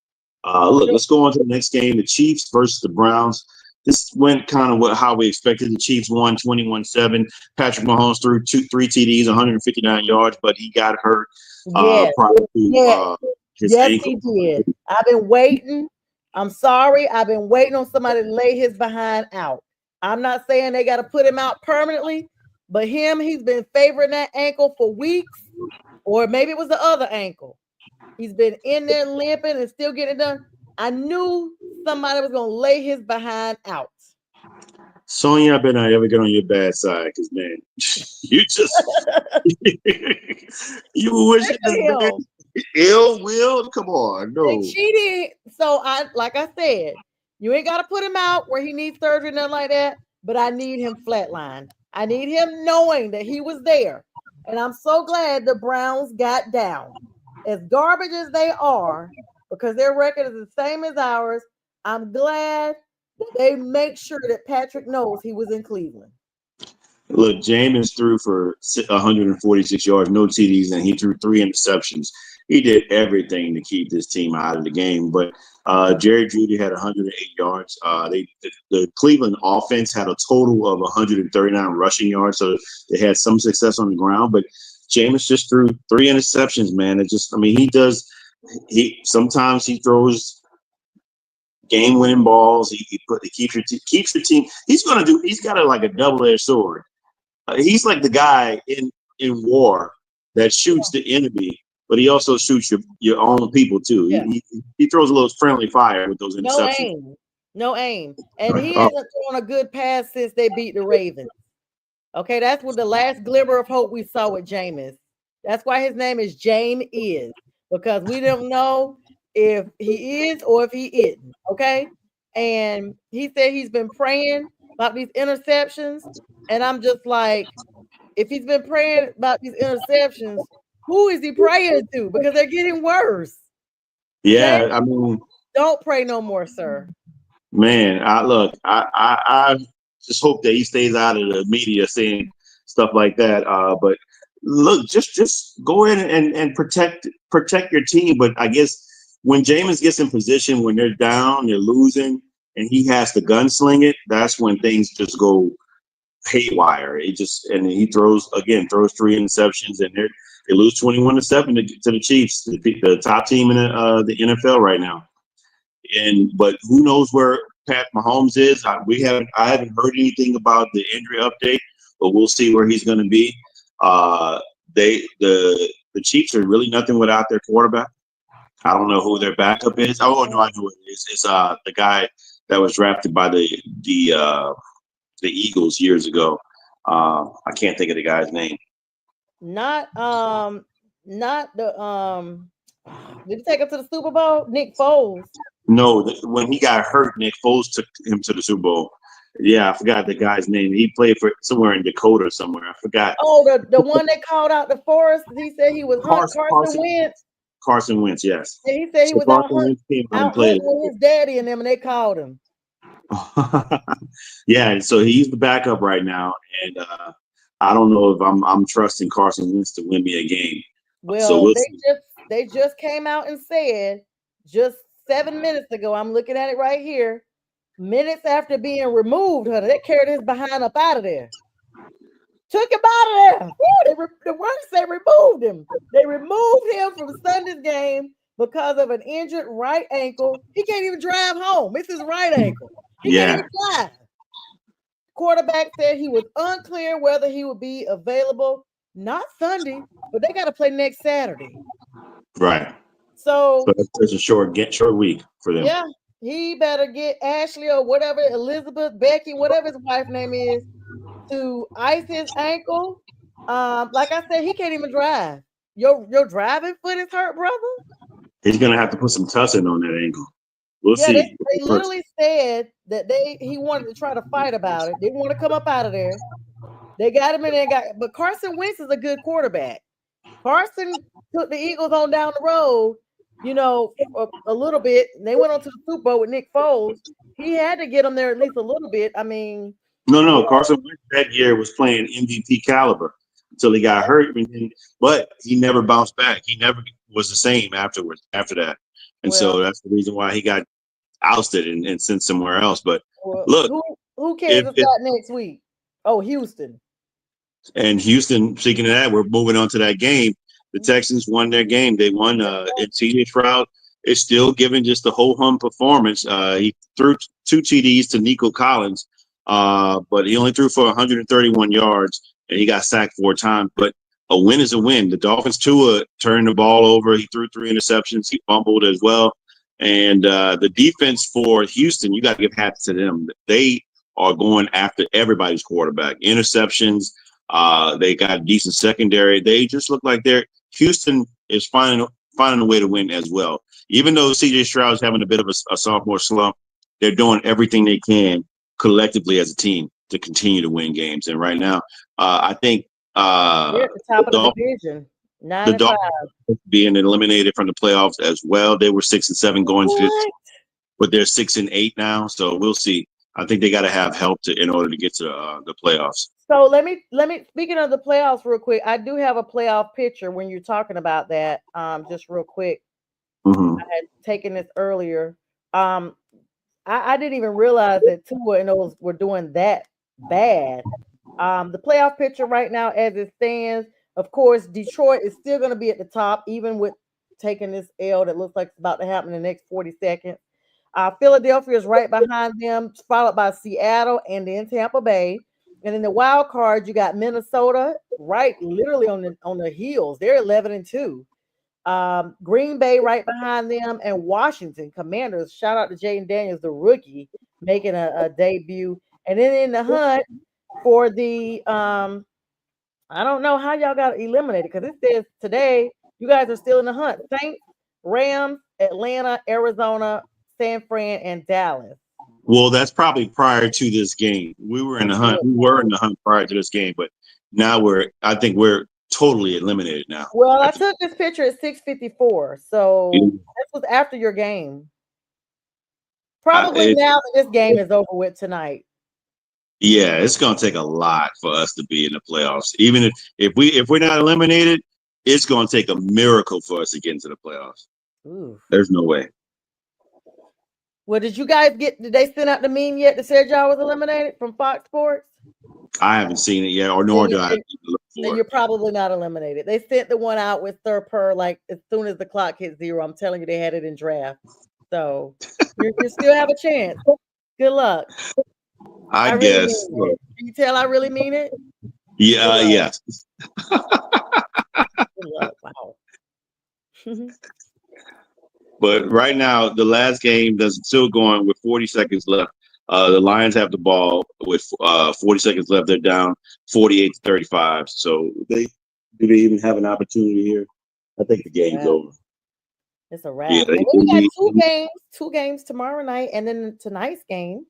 S2: Look, let's go on to the next game: the Chiefs versus the Browns. this went kind of how we expected. The Chiefs won 21-7. Patrick Mahomes threw 3 TDs, 159 yards, but he got hurt
S1: Yes.
S2: prior to his ankle.
S1: He did. I've been waiting. I'm sorry. I've been waiting on somebody to lay his behind out. I'm not saying they got to put him out permanently, but he's been favoring that ankle for weeks, or maybe it was the other ankle. He's been in there limping and still getting it done. I knew somebody was going to lay his behind out.
S2: Sonya, I better not ever get on your bad side, because, man, you just you wish this man ill will. Come on, no.
S1: They cheated. So like I said, you ain't got to put him out where he needs surgery, nothing like that. But I need him flatlined. I need him knowing that he was there. And I'm so glad the Browns got down. As garbage as they are, because their record is the same as ours, I'm glad that they make sure that Patrick knows he was in Cleveland.
S2: Look, Jameis threw for 146 yards, no TDs, and he threw 3 interceptions. He did everything to keep this team out of the game. But Jerry Jeudy had 108 yards. The Cleveland offense had a total of 139 rushing yards, so they had some success on the ground. But Jameis just threw 3 interceptions, man. He sometimes he throws game-winning balls. He keeps your team. He's got a double-edged sword. He's like the guy in war that shoots the enemy, but he also shoots your own people too. Yeah. He throws a little friendly fire with those interceptions.
S1: No aim. And he hasn't thrown a good pass since they beat the Ravens. Okay, that's what the last glimmer of hope we saw with Jameis. That's why his name is James is, because we don't know if he is or if he isn't. Okay, and he said he's been praying about these interceptions, and I'm just like, if he's been praying about these interceptions, who is he praying to? Because they're getting worse.
S2: Yeah,
S1: okay?
S2: I mean,
S1: don't pray no more, sir.
S2: Man, I just hope that he stays out of the media saying stuff like that. But look, just go in and protect your team. But I guess when Jameis gets in position, when they're down, they're losing, and he has to gunsling it, that's when things just go haywire. And he throws 3 interceptions, and they lose 21-7 to the Chiefs, the top team in the NFL right now. But who knows where Pat Mahomes is? I haven't heard anything about the injury update, but we'll see where he's going to be. The Chiefs are really nothing without their quarterback. I don't know who their backup is. Oh no, I know what it is. It's the guy that was drafted by the Eagles years ago. I can't think of the guy's name.
S1: Not the did he take him to the Super Bowl? Nick Foles.
S2: No, when he got hurt, Nick Foles took him to the Super Bowl. Yeah, I forgot the guy's name. He played for somewhere in Dakota somewhere. I forgot.
S1: Oh, the one they called out the forest. He said he was Carson Wentz.
S2: Carson Wentz, yes.
S1: Yeah, he said he was out with his daddy and them, and they called him.
S2: Yeah, so he's the backup right now, and I don't know if I'm trusting Carson Wentz to win me a game.
S1: Well,
S2: so
S1: they just came out and said just 7 minutes ago. I'm looking at it right here. Minutes after being removed, they carried his behind up out of there. Took him out of there. Woo, the words say removed him. They removed him from Sunday's game because of an injured right ankle. He can't even drive home. It's his right ankle. He can't even drive. Quarterback said he was unclear whether he would be available, not Sunday, but they got to play next Saturday.
S2: Right.
S1: So
S2: it's a short week for them.
S1: Yeah, he better get Ashley or whatever, Elizabeth, Becky, whatever his wife's name is, to ice his ankle. Like I said, he can't even drive. Your driving foot is hurt, brother.
S2: He's gonna have to put some tussin on that ankle. We'll see.
S1: They literally said that he wanted to try to fight about it. They want to come up out of there. They got him in there. But Carson Wentz is a good quarterback. Carson took the Eagles on down the road, a little bit. They went on to the Super Bowl with Nick Foles. He had to get them there at least a little bit. I mean,
S2: no. Carson Wentz that year was playing MVP caliber until he got hurt, but he never bounced back. He never was the same after that, and so that's the reason why he got ousted and sent somewhere else. But
S1: Well,
S2: look,
S1: who cares
S2: if,
S1: if got next week? Oh, Houston.
S2: and Houston, speaking of that, we're moving on to that game. The Texans won their game. They won. And CJ Stroud is still giving just a whole hum performance. He threw 2 TDs to Nico Collins, but he only threw for 131 yards, and he got sacked 4 times. But a win is a win. The Dolphins Tua turned the ball over. He threw 3 interceptions. He fumbled as well. And the defense for Houston, you got to give hats to them. They are going after everybody's quarterback. Interceptions. They got a decent secondary. They just look like Houston is finding a way to win as well. Even though CJ Stroud is having a bit of a sophomore slump, they're doing everything they can collectively as a team to continue to win games. And right now, I think
S1: they're at the top of the division. 9-5.
S2: Being eliminated from the playoffs as well. They were 6-7 going to this, but they're 6-8 now. So we'll see. I think they got to have help in order to get to the playoffs.
S1: So let me speaking of the playoffs real quick, I do have a playoff picture when you're talking about that. Just real quick.
S2: Mm-hmm.
S1: I had taken this earlier. I didn't even realize that Tua and those were doing that bad. The playoff picture right now as it stands, of course, Detroit is still going to be at the top, even with taking this L that looks like it's about to happen in the next 40 seconds. Philadelphia is right behind them, followed by Seattle and then Tampa Bay. And in the wild card, you got Minnesota, right, literally on the heels. They're 11-2. Green Bay right behind them, and Washington Commanders. Shout out to Jaden Daniels, the rookie, making a debut. And then in the hunt for the I don't know how y'all got eliminated because it says today you guys are still in the hunt. Saints, Rams, Atlanta, Arizona, San Fran, and Dallas.
S2: Well, that's probably prior to this game. We were in the hunt. We were in the hunt prior to this game, but now I think we're totally eliminated now.
S1: Well, I took this picture at 6:54, so this was after your game. Probably now that this game is over with tonight.
S2: Yeah, it's gonna take a lot for us to be in the playoffs. Even if we're not eliminated, it's gonna take a miracle for us to get into the playoffs.
S1: Ooh.
S2: There's no way.
S1: Well, did they send out the meme yet that said y'all was eliminated from Fox Sports?
S2: I haven't seen it yet, or nor do I look for
S1: then
S2: it.
S1: You're probably not eliminated. They sent the one out with Sir Purr like as soon as the clock hit 0. I'm telling you, they had it in draft. So you still have a chance. Good luck.
S2: I guess.
S1: Really Can you tell I really mean it?
S2: Yeah, yes.
S1: Good luck. Wow.
S2: But right now, the last game is still going with 40 seconds left. The Lions have the ball with 40 seconds left. They're down 48-35. So do they even have an opportunity here? I think the game's over.
S1: It's a wrap. Yeah, we got two games tomorrow night, and then tonight's game.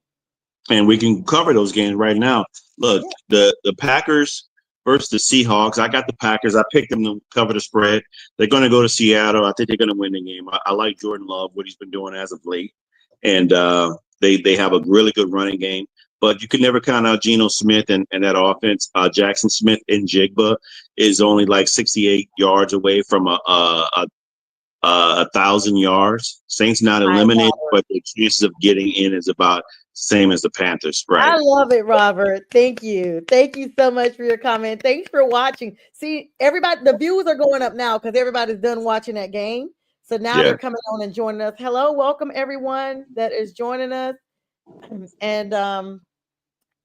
S2: And we can cover those games right now. Look, the Packers versus the Seahawks. I got the Packers. I picked them to cover the spread. They're going to go to Seattle. I think they're going to win the game. I like Jordan Love, what he's been doing as of late. And they have a really good running game. But you can never count out Geno Smith and that offense. Jackson Smith in Jigba is only like 68 yards away from a 1,000 yards. Saints not eliminated, but the chances of getting in is about same as the Panthers. Right.
S1: I love it, Robert. Thank you. Thank you so much for your comment. Thanks for watching. See, everybody, the views are going up now because everybody's done watching that game. So now they're coming on and joining us. Hello, welcome everyone that is joining us. And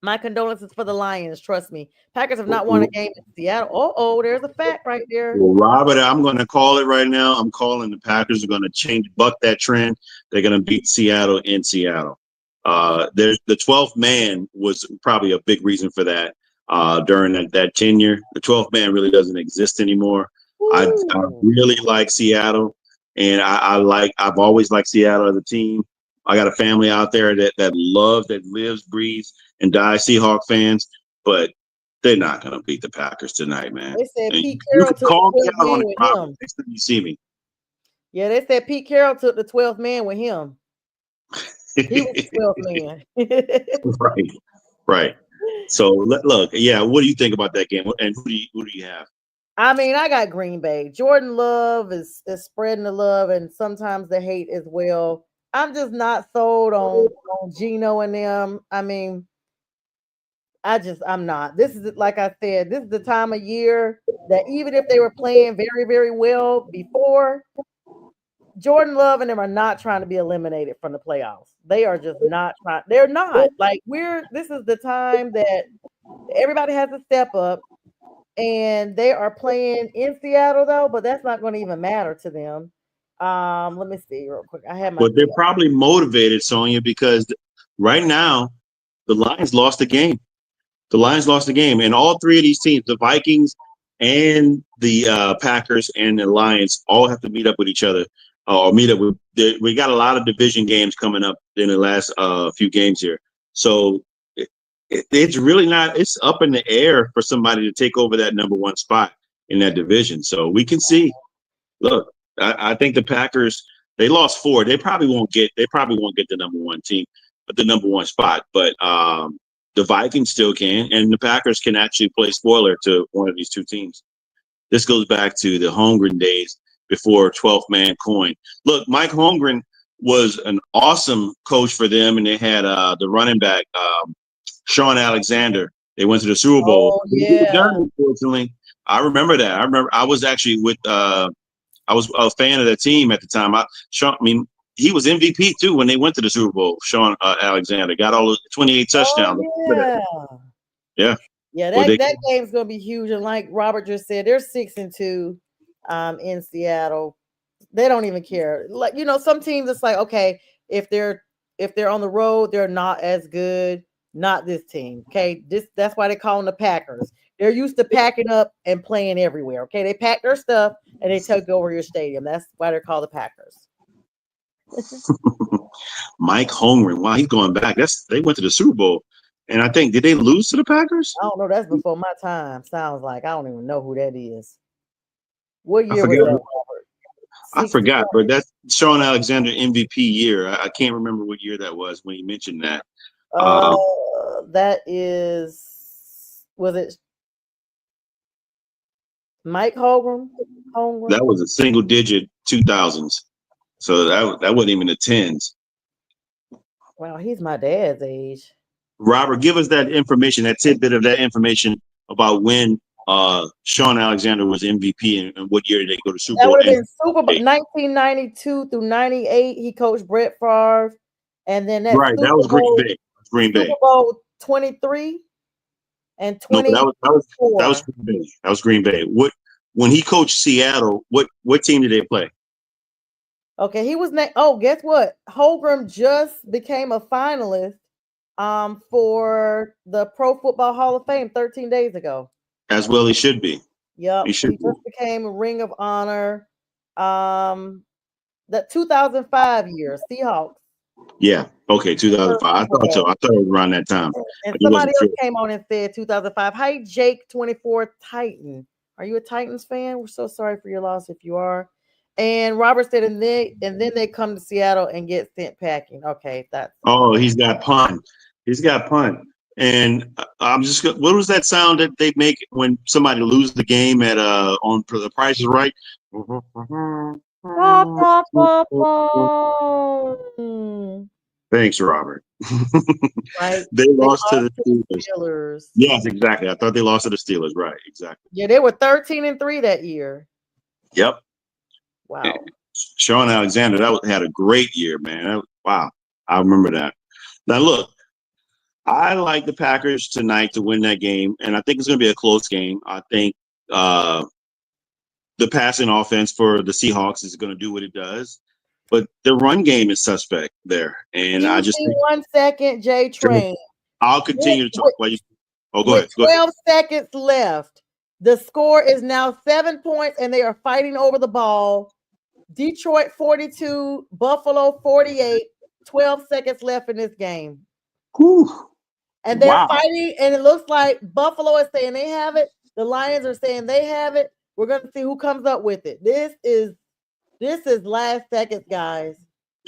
S1: my condolences for the Lions. Trust me, Packers have not won a game in Seattle. Oh, there's a fact right there.
S2: Well, Robert, I'm going to call it right now. I'm calling the Packers are going to buck that trend. They're going to beat Seattle in Seattle. The 12th man was probably a big reason for that during that tenure. The 12th man really doesn't exist anymore. I really like Seattle, and I've always liked Seattle as a team. I got a family out there that lives, breathes, and dies Seahawk fans, but they're not going to beat the Packers tonight, man.
S1: They said Pete Carroll took the 12th man with him.
S2: Next time you see me.
S1: Yeah, they said Pete Carroll took the 12th man with him. He was the 12th
S2: man. Right. So look, yeah. What do you think about that game? And who do you have?
S1: I mean, I got Green Bay. Jordan Love is spreading the love and sometimes the hate as well. I'm just not sold on Gino and them. I mean, I'm not. This is like I said, this is the time of year that even if they were playing very, very well before, Jordan Love and them are not trying to be eliminated from the playoffs. They are just not trying. They're not. Like this is the time that everybody has to step up, and they are playing in Seattle though, but that's not going to even matter to them. Let me see real quick. I have my
S2: But they're probably motivated, Sonia, because right now the Lions lost the game. The Lions lost the game, and all three of these teams, the Vikings and the Packers and the Lions, all have to meet up with each other or meet up with. We got a lot of division games coming up in the last few games here, so it's really not. It's up in the air for somebody to take over that number one spot in that division. So we can see. Look, I think the Packers, they lost 4. They probably won't get the number one team, but the number one spot. But the Vikings still can, and the Packers can actually play spoiler to one of these two teams. This goes back to the Holmgren days before 12th man coin. Look, Mike Holmgren was an awesome coach for them, and they had the running back Sean Alexander. They went to the Super Bowl.
S1: Oh, yeah.
S2: Unfortunately, I remember that. I remember I was actually with. I was a fan of the team at the time. He was MVP too when they went to the Super Bowl. Sean Alexander got all the 28 touchdowns.
S1: Oh,
S2: yeah.
S1: That game's gonna be huge. And like Robert just said, they're 6-2 in Seattle. They don't even care. Like, some teams, it's like, okay, if they're on the road, they're not as good. Not this team. Okay. That's why they call them the Packers. They're used to packing up and playing everywhere. Okay. They pack their stuff and they take over your stadium. That's why they're called the Packers.
S2: Mike Holmgren. Wow, he's going back. They went to the Super Bowl. And I think, did they lose to the Packers?
S1: I don't know. That's before my time. Sounds like I don't even know who that is. What year was that, Robert?
S2: I forgot, but that's Sean Alexander MVP year. I can't remember what year that was when he mentioned that.
S1: That was it Mike Holmgren?
S2: That was a single digit 2000s. So that wasn't even the 10s.
S1: Wow, he's my dad's age.
S2: Robert, give us that information, that tidbit of that information about when Sean Alexander was MVP and what year did they go to Super Bowl?
S1: That would have been Super Bowl 1992 through 98. He coached Brett Favre, and then that
S2: was Green Bay.
S1: Super Bowl 23 and 20.
S2: No, that was Green Bay. That was Green Bay. When he coached Seattle, what team did they play?
S1: Okay, he was guess what? Holmgren just became a finalist for the Pro Football Hall of Fame 13 days ago.
S2: As well he should be.
S1: Yep. He just became a Ring of Honor. That 2005 year, Seahawks.
S2: Yeah. Okay, 2005. I thought so. I thought it was around that time.
S1: And somebody else came on and said 2005. Hi, Jake 24 Titan. Are you a Titans fan? We're so sorry for your loss if you are. And Robert said, and then they come to Seattle and get sent packing. Okay, that's.
S2: Oh, he's got punt. And I'm just. What was that sound that they make when somebody loses the game at on The Price is Right? Thanks, Robert.
S1: Right.
S2: They lost to the Steelers. Yes, exactly. I thought they lost to the Steelers. Right, exactly.
S1: Yeah, they were 13-3 that year.
S2: Yep.
S1: Wow.
S2: And Sean Alexander, had a great year, man. Wow. I remember that. Now, look, I like the Packers tonight to win that game, and I think it's going to be a close game. I think the passing offense for the Seahawks is going to do what it does, but the run game is suspect there. And I just think,
S1: 1 second, J Train.
S2: I'll continue to talk while you. Oh, go ahead.
S1: 12 seconds left. The score is now 7 points, and they are fighting over the ball. Detroit 42, Buffalo 48. 12 seconds left in this game.
S2: Whew.
S1: And they're fighting, and it looks like Buffalo is saying they have it. The Lions are saying they have it. We're going to see who comes up with it. This is last seconds, guys.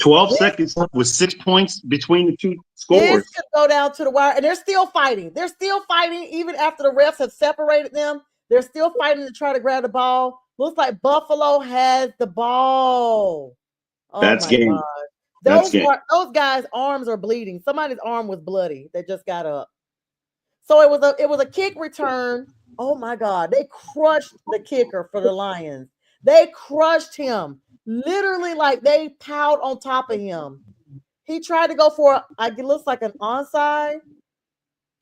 S2: 12 seconds with 6 points between the two scores.
S1: This could go down to the wire, and they're still fighting. They're still fighting even after the refs have separated them. They're still fighting to try to grab the ball. Looks like Buffalo has the ball.
S2: That's game. God. That's game.
S1: Those guys' arms are bleeding. Somebody's arm was bloody that just got up. So it was a kick return. Oh my God. They crushed the kicker for the Lions. They crushed him. Literally, like they piled on top of him. He tried to go for it looks like an onside,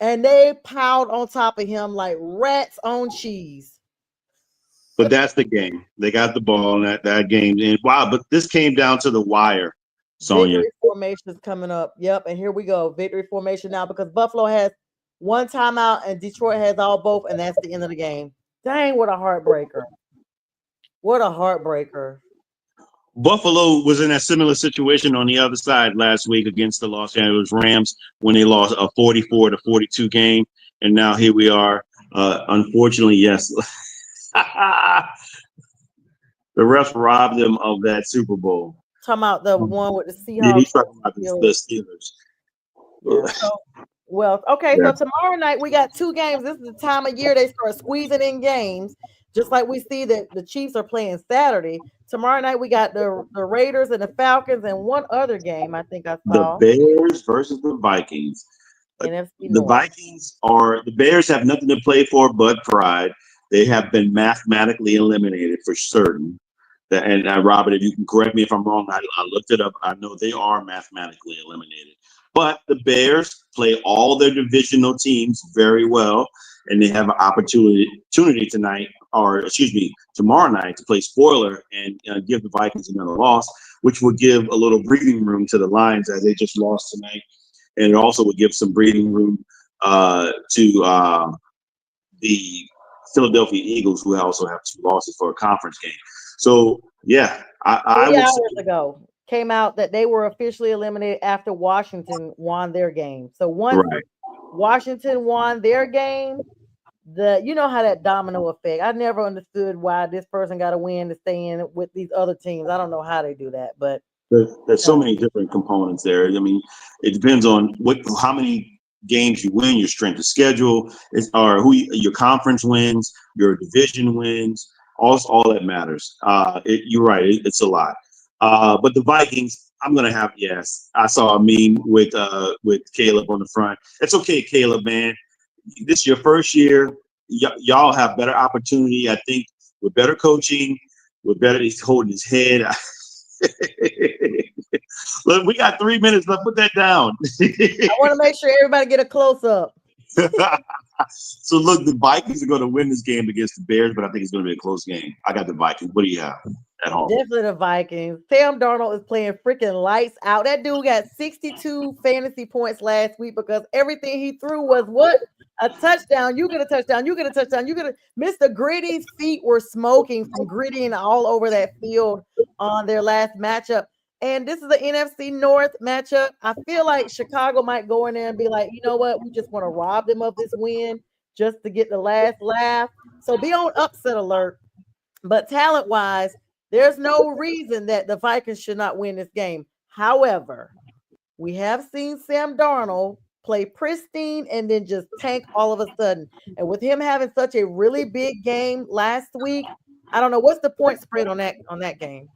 S1: and they piled on top of him like rats on cheese.
S2: But that's the game. They got the ball in that game. And wow, but this came down to the wire, Sonia.
S1: Victory formation is coming up. Yep, and here we go. Victory formation now because Buffalo has one timeout and Detroit has both, and that's the end of the game. Dang, what a heartbreaker. What a heartbreaker.
S2: Buffalo was in a similar situation on the other side last week against the Los Angeles Rams when they lost a 44-42 game. And now here we are. Unfortunately, yes. The refs robbed them of that Super Bowl.
S1: Talking about the one with the Seahawks.
S2: Yeah, he's talking about the Steelers.
S1: Yeah, so tomorrow night we got two games. This is the time of year they start squeezing in games, just like we see that the Chiefs are playing Saturday. Tomorrow night we got the Raiders and the Falcons and one other game I think I saw.
S2: The Bears versus the Vikings.
S1: NFC
S2: North. The Bears have nothing to play for but pride. They have been mathematically eliminated for certain. And Robert, if you can correct me if I'm wrong, I looked it up. I know they are mathematically eliminated. But the Bears play all their divisional teams very well, and they have an opportunity tomorrow night to play spoiler and give the Vikings another loss, which would give a little breathing room to the Lions as they just lost tonight. And it also would give some breathing room to the Philadelphia Eagles, who also have 2 losses for a conference game. So, yeah, I
S1: 3 hours ago came out that they were officially eliminated after Washington won their game. So once Washington won their game, you know how that domino effect. I never understood why this person got to win to stay in with these other teams. I don't know how they do that, but
S2: there's so many different components there. I mean, it depends on how many games you win, your strength of schedule, your conference wins, your division wins. All that matters. You're right. It's a lot. But the Vikings, I'm gonna have yes. I saw a meme with Caleb on the front. It's okay, Caleb, man. This is your first year. Y'all have better opportunity. I think with better coaching, with better he's holding his head. Look, we got 3 minutes left. Put that down.
S1: I want to make sure everybody get a close up.
S2: So look, the Vikings are going to win this game against the Bears, but I think it's going to be a close game. I got the Vikings. What do you have at home?
S1: Definitely the Vikings. Sam Darnold is playing freaking lights out. That dude got 62 fantasy points last week because everything he threw was what? A touchdown. You get a touchdown. You get a touchdown. Mr. Gritty's feet were smoking from grittying all over that field on their last matchup. And this is the NFC North matchup. I feel like Chicago might go in there and be like, you know what? We just want to rob them of this win just to get the last laugh. So be on upset alert. But talent-wise, there's no reason that the Vikings should not win this game. However, we have seen Sam Darnold play pristine and then just tank all of a sudden. And with him having such a really big game last week, I don't know. What's the point spread on that game?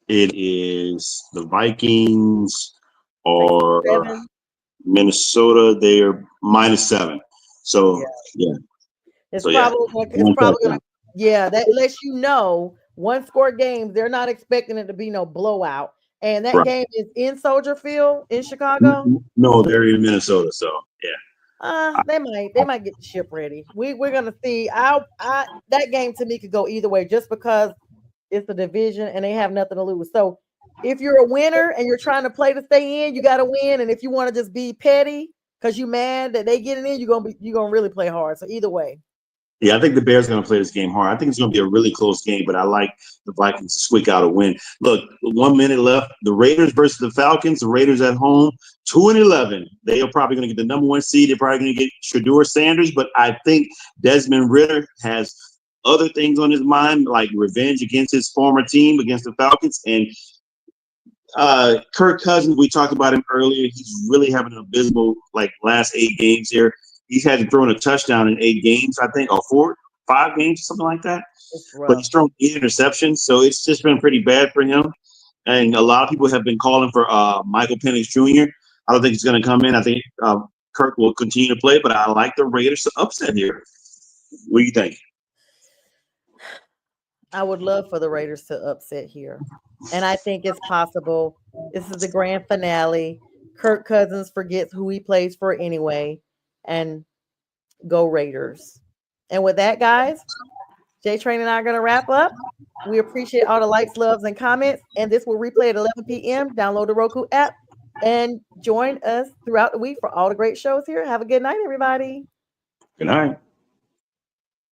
S2: It is the Vikings or Minnesota. They are -7. So yeah.
S1: It's probably gonna, that lets you know 1-score games. They're not expecting it to be no blowout. And that game is in Soldier Field in Chicago.
S2: No, they're in Minnesota. So yeah.
S1: They might get the ship ready. We're gonna see. That game to me could go either way, just because it's a division and they have nothing to lose. So if you're a winner and you're trying to play to stay in, you got to win. And if you want to just be petty because you mad that they get it in, you're gonna really play hard. So either way.
S2: Yeah, I think the Bears are going to play this game hard. I think it's going to be a really close game, but I like the Vikings to squeak out a win. Look, 1 minute left. The Raiders versus the Falcons. The Raiders at home, 2-11. They are probably going to get the number 1 seed. They're probably going to get Shedeur Sanders, but I think Desmond Ridder has other things on his mind, like revenge against his former team, against the Falcons. And Kirk Cousins, we talked about him earlier. He's really having an abysmal last 8 games here. He's had thrown a touchdown in 8 games, I think, or 5 games, something like that. But he's thrown 8 interceptions, so it's just been pretty bad for him. and a lot of people have been calling for Michael Penix Jr. I don't think he's going to come in. I think Kirk will continue to play, but I like the Raiders to upset here. What do you think?
S1: I would love for the Raiders to upset here. And I think it's possible. This is the grand finale. Kirk Cousins forgets who he plays for anyway. And go Raiders. And with that, guys, J Train and I are going to wrap up. We appreciate all the likes, loves, and comments. And this will replay at 11 p.m. Download the Roku app and join us throughout the week for all the great shows here. Have a good night, everybody.
S2: Good night.